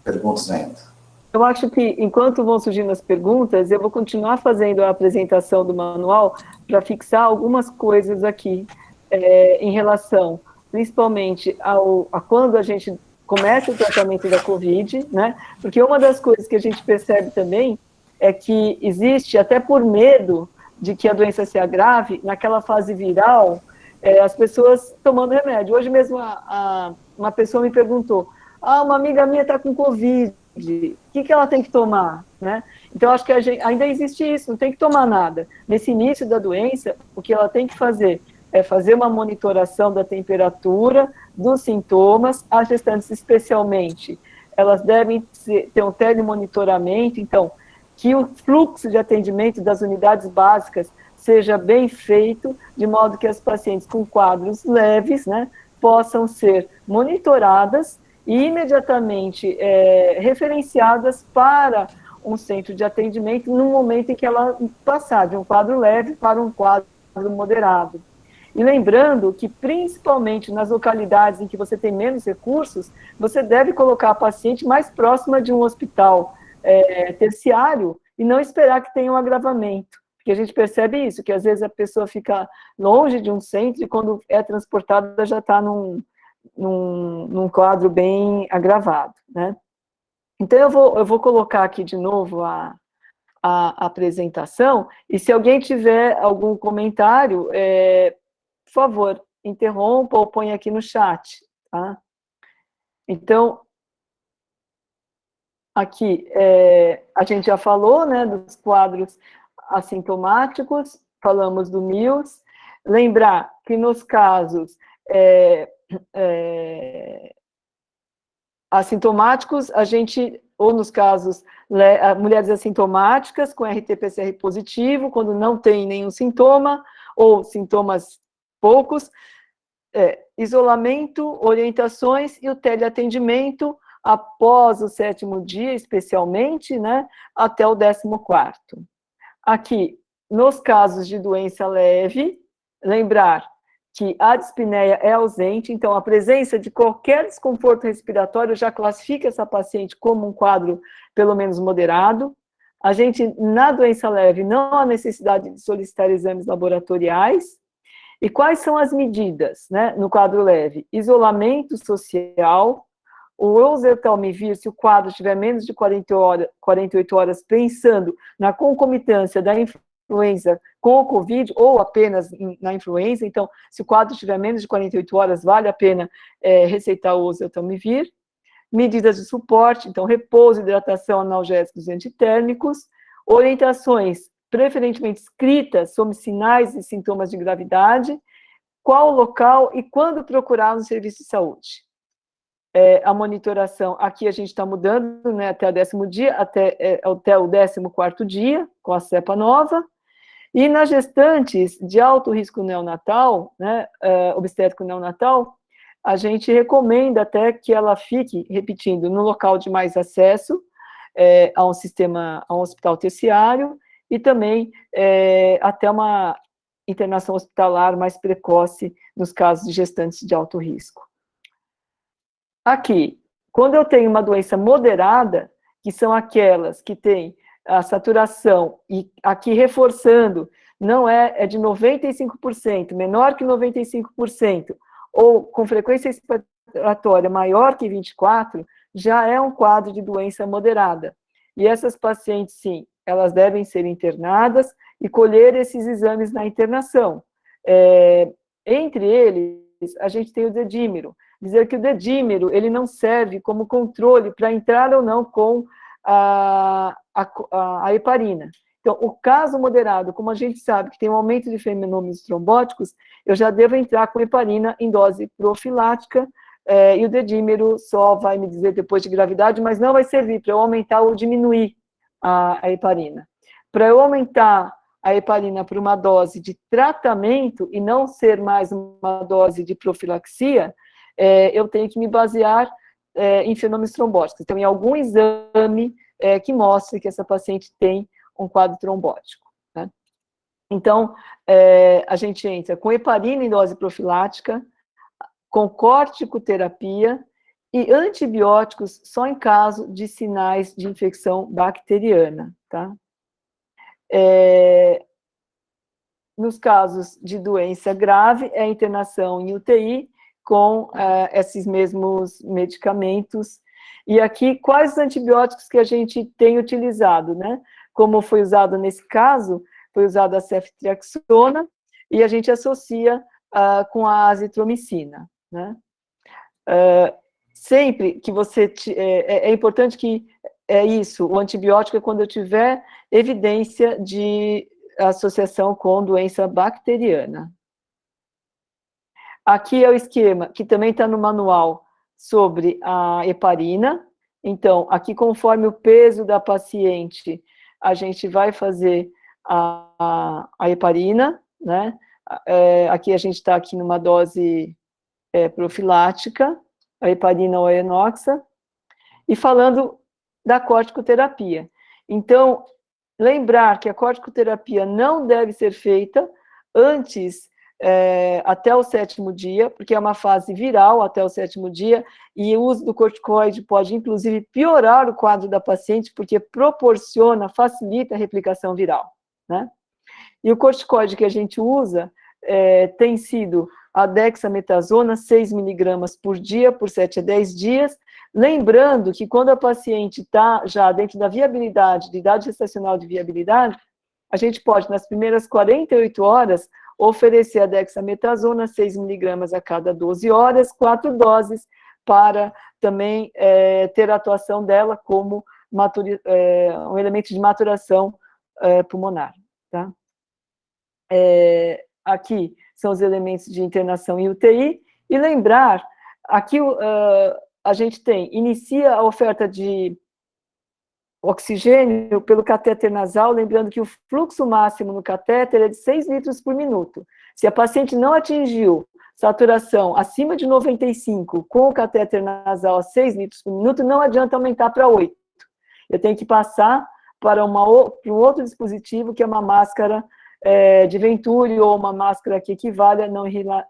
perguntas ainda? Eu acho que, enquanto vão surgindo as perguntas, eu vou continuar fazendo a apresentação do manual para fixar algumas coisas aqui, em relação, principalmente, a quando a gente começa o tratamento da Covid, né? Porque uma das coisas que a gente percebe também é que existe, até por medo de que a doença se agrave, naquela fase viral, as pessoas tomando remédio. Hoje mesmo, uma pessoa me perguntou, uma amiga minha está com Covid, o que ela tem que tomar, né? Então, acho que ainda existe isso, não tem que tomar nada. Nesse início da doença, o que ela tem que fazer é fazer uma monitoração da temperatura, dos sintomas. As gestantes, especialmente, elas devem ter um telemonitoramento, então, que o fluxo de atendimento das unidades básicas seja bem feito, de modo que as pacientes com quadros leves, né, possam ser monitoradas e imediatamente referenciadas para um centro de atendimento no momento em que ela passar de um quadro leve para um quadro moderado. E lembrando que, principalmente nas localidades em que você tem menos recursos, você deve colocar a paciente mais próxima de um hospital terciário e não esperar que tenha um agravamento. Porque a gente percebe isso, que às vezes a pessoa fica longe de um centro e quando é transportada já está num quadro bem agravado, né? Então, eu vou colocar aqui de novo a apresentação, e se alguém tiver algum comentário, por favor, interrompa ou põe aqui no chat, tá? Então, aqui, a gente já falou, né, dos quadros assintomáticos, falamos do Mills. Lembrar que nos casos assintomáticos, a gente, ou nos casos, mulheres assintomáticas com RT-PCR positivo, quando não tem nenhum sintoma, ou sintomas poucos, isolamento, orientações e o teleatendimento após o 7º dia, especialmente, né, até o 14º. Aqui, nos casos de doença leve, lembrar que a dispneia é ausente, então a presença de qualquer desconforto respiratório já classifica essa paciente como um quadro, pelo menos, moderado. A gente, na doença leve, não há necessidade de solicitar exames laboratoriais. E quais são as medidas, né, no quadro leve? Isolamento social, o oseltamivir, se o quadro tiver menos de 48 horas, pensando na concomitância da influenza com o Covid, ou apenas na influenza, então, se o quadro tiver menos de 48 horas, vale a pena receitar o oseltamivir. Medidas de suporte, então, repouso, hidratação, analgésicos e antitérmicos. Orientações, preferentemente escritas, sobre sinais e sintomas de gravidade, qual o local e quando procurar no serviço de saúde. A monitoração, aqui a gente está mudando, né, até o 10º dia, até o 14º dia, com a cepa nova. E nas gestantes de alto risco neonatal, né, obstétrico neonatal, a gente recomenda até que ela fique, repetindo, no local de mais acesso a um hospital terciário, e também até uma internação hospitalar mais precoce nos casos de gestantes de alto risco. Aqui, quando eu tenho uma doença moderada, que são aquelas que têm a saturação, e aqui reforçando, não é de 95%, menor que 95%, ou com frequência expiratória maior que 24, já é um quadro de doença moderada. E essas pacientes, sim, elas devem ser internadas e colher esses exames na internação. Entre eles, a gente tem o dedímero. Dizer que o dedímero, ele não serve como controle para entrar ou não com a heparina. Então, o caso moderado, como a gente sabe que tem um aumento de fenômenos trombóticos, eu já devo entrar com heparina em dose profilática, e o dedímero só vai me dizer depois de gravidade, mas não vai servir para eu aumentar ou diminuir a heparina. Para eu aumentar a heparina para uma dose de tratamento e não ser mais uma dose de profilaxia, eu tenho que me basear em fenômenos trombóticos. Então, em algum exame que mostre que essa paciente tem um quadro trombótico, né? Então, a gente entra com heparina em dose profilática, com corticoterapia e antibióticos só em caso de sinais de infecção bacteriana, tá? Nos casos de doença grave, é internação em UTI com esses mesmos medicamentos. E aqui, quais os antibióticos que a gente tem utilizado, né? Como foi usado nesse caso, foi usada a ceftriaxona, e a gente associa com a azitromicina, né? Sempre que você... é importante que isso, o antibiótico é quando eu tiver evidência de associação com doença bacteriana. Aqui é o esquema, que também está no manual, sobre a heparina. Então, aqui, conforme o peso da paciente, a gente vai fazer a heparina, né? Aqui a gente está aqui numa dose profilática, a heparina ou a enoxa, e falando da corticoterapia. Então, lembrar que a corticoterapia não deve ser feita antes, até o 7º dia, porque é uma fase viral até o 7º dia, e o uso do corticoide pode, inclusive, piorar o quadro da paciente, porque facilita a replicação viral, né? E o corticoide que a gente usa tem sido a dexametasona, 6 miligramas por dia, por 7 a 10 dias, lembrando que quando a paciente está já dentro da viabilidade, de idade gestacional de viabilidade, a gente pode, nas primeiras 48 horas, oferecer a dexametasona, 6 miligramas a cada 12 horas, 4 doses, para também ter a atuação dela como um elemento de maturação pulmonar, tá? Aqui são os elementos de internação em UTI, e lembrar, aqui a gente inicia a oferta de oxigênio pelo catéter nasal, lembrando que o fluxo máximo no catéter é de 6 litros por minuto. Se a paciente não atingiu saturação acima de 95 com o catéter nasal a 6 litros por minuto, não adianta aumentar para 8. Eu tenho que passar para um outro dispositivo, que é uma máscara de Venturi, ou uma máscara que equivale a não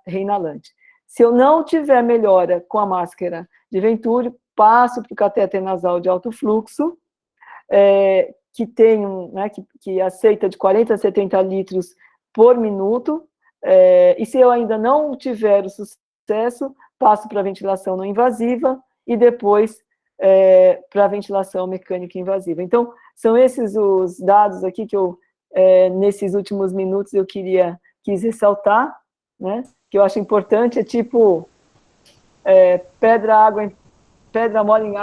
reinalante. Se eu não tiver melhora com a máscara de Venturi, passo para o catéter nasal de alto fluxo, que tem que aceita de 40 a 70 litros por minuto, e se eu ainda não tiver o sucesso, passo para a ventilação não invasiva, e depois para a ventilação mecânica invasiva. Então, são esses os dados aqui que eu, nesses últimos minutos, eu quis ressaltar, né, que eu acho importante, tipo, pedra mole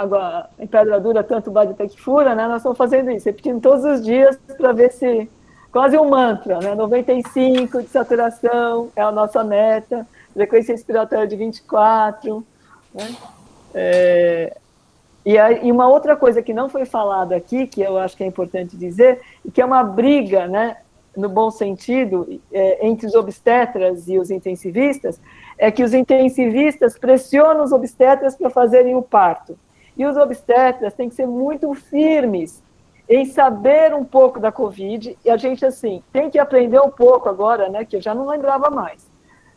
em pedra dura, tanto bate até que fura, né? Nós estamos fazendo isso, repetindo todos os dias para ver se, quase um mantra, né? 95 de saturação é a nossa meta, frequência respiratória de 24, né? E uma outra coisa que não foi falada aqui, que eu acho que é importante dizer, e que é uma briga, né, no bom sentido, entre os obstetras e os intensivistas, é que os intensivistas pressionam os obstetras para fazerem o parto. E os obstetras têm que ser muito firmes em saber um pouco da Covid, e a gente, assim, tem que aprender um pouco agora, né, que eu já não lembrava mais,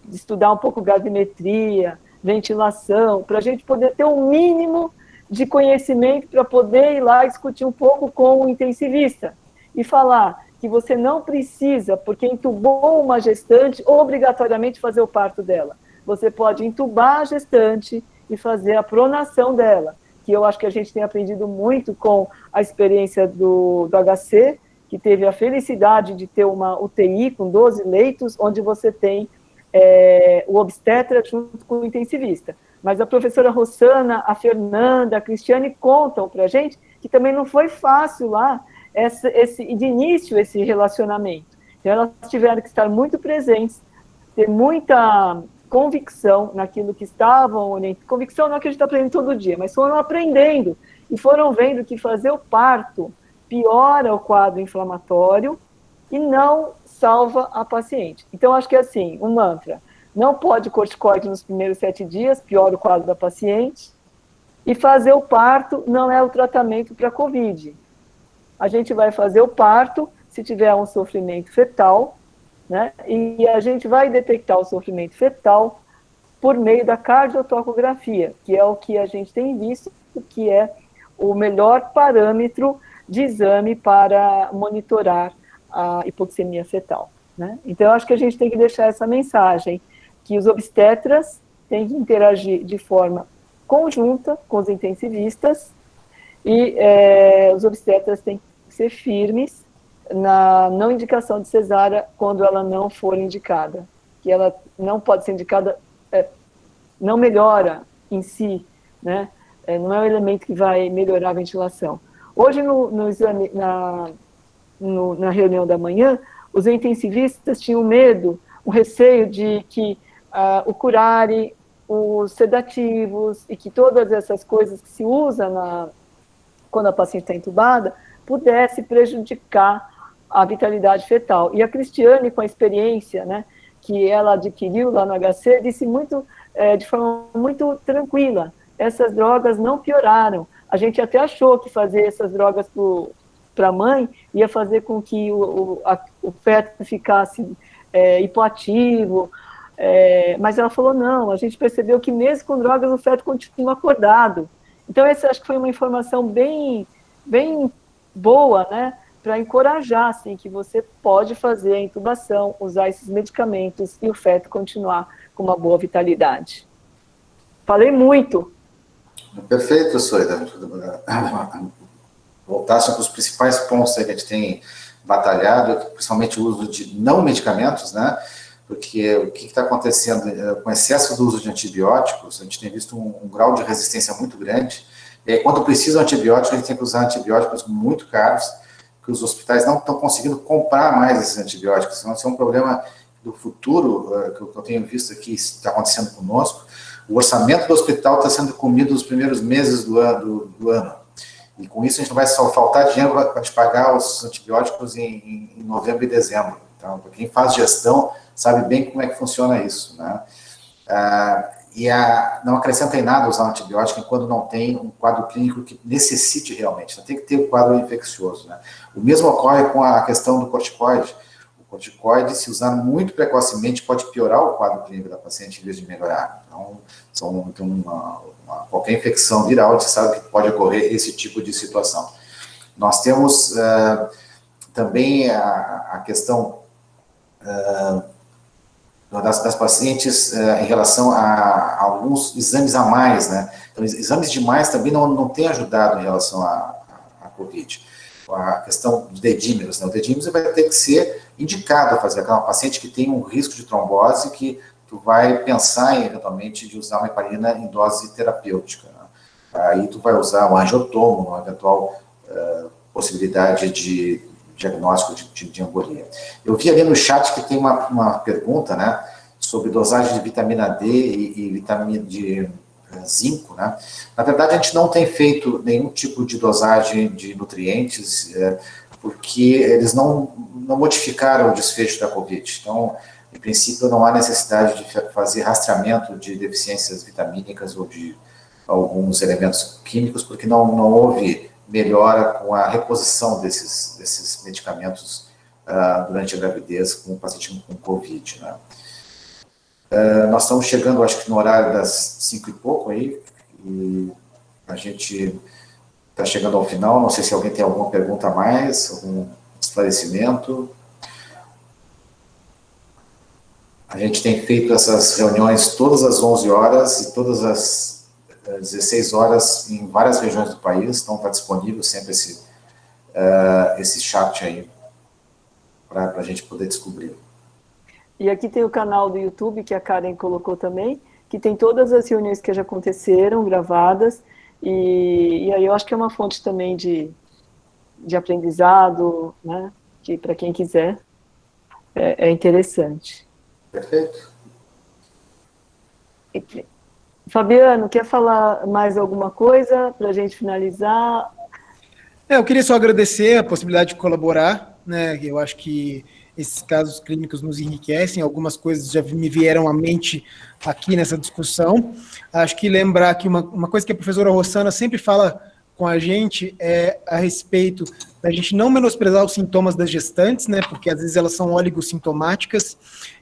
de estudar um pouco gasometria, ventilação, para a gente poder ter um mínimo de conhecimento para poder ir lá discutir um pouco com o intensivista e falar que você não precisa, porque entubou uma gestante, obrigatoriamente fazer o parto dela. Você pode entubar a gestante e fazer a pronação dela, que eu acho que a gente tem aprendido muito com a experiência do HC, que teve a felicidade de ter uma UTI com 12 leitos, onde você tem o obstetra junto com o intensivista. Mas a professora Rossana, a Fernanda, a Cristiane contam para a gente que também não foi fácil lá, de início, esse relacionamento. Então, elas tiveram que estar muito presentes, ter muita convicção naquilo que estavam orientando. Convicção não é que a gente está aprendendo todo dia, mas foram aprendendo e foram vendo que fazer o parto piora o quadro inflamatório e não salva a paciente. Então, acho que é assim, um mantra: não pode corticoide nos primeiros 7 dias, piora o quadro da paciente, e fazer o parto não é o tratamento para a COVID. A gente vai fazer o parto se tiver um sofrimento fetal, né? E a gente vai detectar o sofrimento fetal por meio da cardiotocografia, que é o que a gente tem visto, que é o melhor parâmetro de exame para monitorar a hipoxemia fetal, né? Então, eu acho que a gente tem que deixar essa mensagem, que os obstetras têm que interagir de forma conjunta com os intensivistas, e os obstetras têm que ser firmes na não indicação de cesárea quando ela não for indicada, que ela não pode ser indicada, não melhora em si, né? Não é um elemento que vai melhorar a ventilação. Hoje, no exame, na reunião da manhã, os intensivistas tinham medo, o receio de que o curare, os sedativos e que todas essas coisas que se usam quando a paciente está entubada pudesse prejudicar a vitalidade fetal. E a Cristiane, com a experiência, né, que ela adquiriu lá no HC, disse de forma muito tranquila, essas drogas não pioraram. A gente até achou que fazer essas drogas para a mãe ia fazer com que o feto ficasse hipoativo, mas ela falou, não, a gente percebeu que mesmo com drogas o feto continua acordado. Então, essa acho que foi uma informação bem boa, né, para encorajar, assim, que você pode fazer a intubação, usar esses medicamentos e o feto continuar com uma boa vitalidade. Falei muito. Perfeito, Soida. Voltasse para os principais pontos que a gente tem batalhado, principalmente o uso de não medicamentos, né? Porque o que está acontecendo com o excesso do uso de antibióticos, a gente tem visto um grau de resistência muito grande, e aí, quando precisa de antibióticos, a gente tem que usar antibióticos muito caros, que os hospitais não estão conseguindo comprar mais esses antibióticos. Então, esse é um problema do futuro, que eu tenho visto aqui, está acontecendo conosco. O orçamento do hospital está sendo comido nos primeiros meses do ano. E com isso a gente não vai só faltar dinheiro para te pagar os antibióticos em novembro e dezembro. Então, para quem faz gestão, sabe bem como é que funciona isso, né? Não acrescenta em nada usar um antibiótico quando não tem um quadro clínico que necessite realmente. Não tem que ter um quadro infeccioso, né? O mesmo ocorre com a questão do corticoide. O corticoide, se usado muito precocemente, pode piorar o quadro clínico da paciente em vez de melhorar. Então, qualquer infecção viral, a gente sabe que pode ocorrer esse tipo de situação. Nós temos também a questão das pacientes em relação a alguns exames a mais, né? Então, exames demais também não têm ajudado em relação à COVID. A questão dos dedímeros, né? O dedímeros vai ter que ser indicado a fazer aquela paciente que tem um risco de trombose, que tu vai pensar em, eventualmente, de usar uma heparina em dose terapêutica, né? Aí tu vai usar o angiotomo, uma eventual possibilidade de diagnóstico de embolia. Eu vi ali no chat que tem uma pergunta, né, sobre dosagem de vitamina D e vitamina de zinco, né? Na verdade, a gente não tem feito nenhum tipo de dosagem de nutrientes, porque eles não modificaram o desfecho da COVID. Então, em princípio, não há necessidade de fazer rastreamento de deficiências vitamínicas ou de alguns elementos químicos, porque não houve melhora com a reposição desses medicamentos durante a gravidez com o paciente com COVID, né? Nós estamos chegando, acho que no horário das 5 e pouco aí, e a gente está chegando ao final. Não sei se alguém tem alguma pergunta a mais, algum esclarecimento. A gente tem feito essas reuniões todas às 11 horas e todas às 16 horas em várias regiões do país, então está disponível sempre esse chat aí para a gente poder descobrir. E aqui tem o canal do YouTube, que a Karen colocou também, que tem todas as reuniões que já aconteceram, gravadas, e aí eu acho que é uma fonte também de aprendizado, né, que para quem quiser é interessante. Perfeito. Fabiano, quer falar mais alguma coisa para a gente finalizar? Eu queria só agradecer a possibilidade de colaborar, né? Eu acho que esses casos clínicos nos enriquecem, algumas coisas já me vieram à mente aqui nessa discussão. Acho que lembrar que uma coisa que a professora Rossana sempre fala com a gente é a respeito da gente não menosprezar os sintomas das gestantes, né, porque às vezes elas são oligossintomáticas,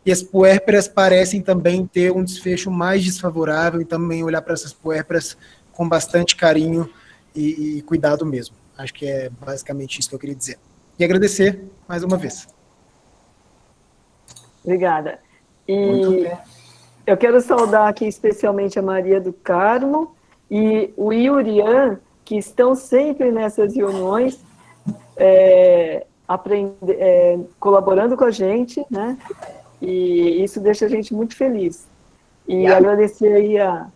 e as puérperas parecem também ter um desfecho mais desfavorável, e também olhar para essas puérperas com bastante carinho e cuidado mesmo. Acho que é basicamente isso que eu queria dizer. E agradecer mais uma vez. Obrigada. Muito E bem. eu quero saudar aqui especialmente a Maria do Carmo e o Yurian, que estão sempre nessas reuniões, colaborando com a gente, né? E isso deixa a gente muito feliz. E agradecer aí a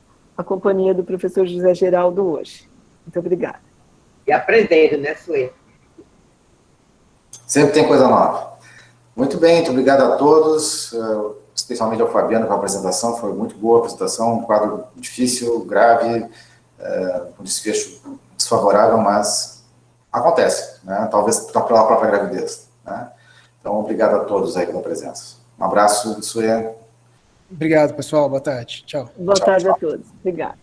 companhia do professor José Geraldo hoje. Muito obrigada. E aprendendo, né, Suê? Sempre tem coisa nova. Muito bem, muito obrigado a todos, especialmente ao Fabiano com a apresentação. Foi muito boa a apresentação, um quadro difícil, grave, um desfecho desfavorável, mas acontece, né? Talvez pela própria gravidez. né? Então, obrigado a todos aí pela presença. Um abraço, Suia. Obrigado, pessoal. Boa tarde. Tchau. Boa tarde a todos. Obrigada.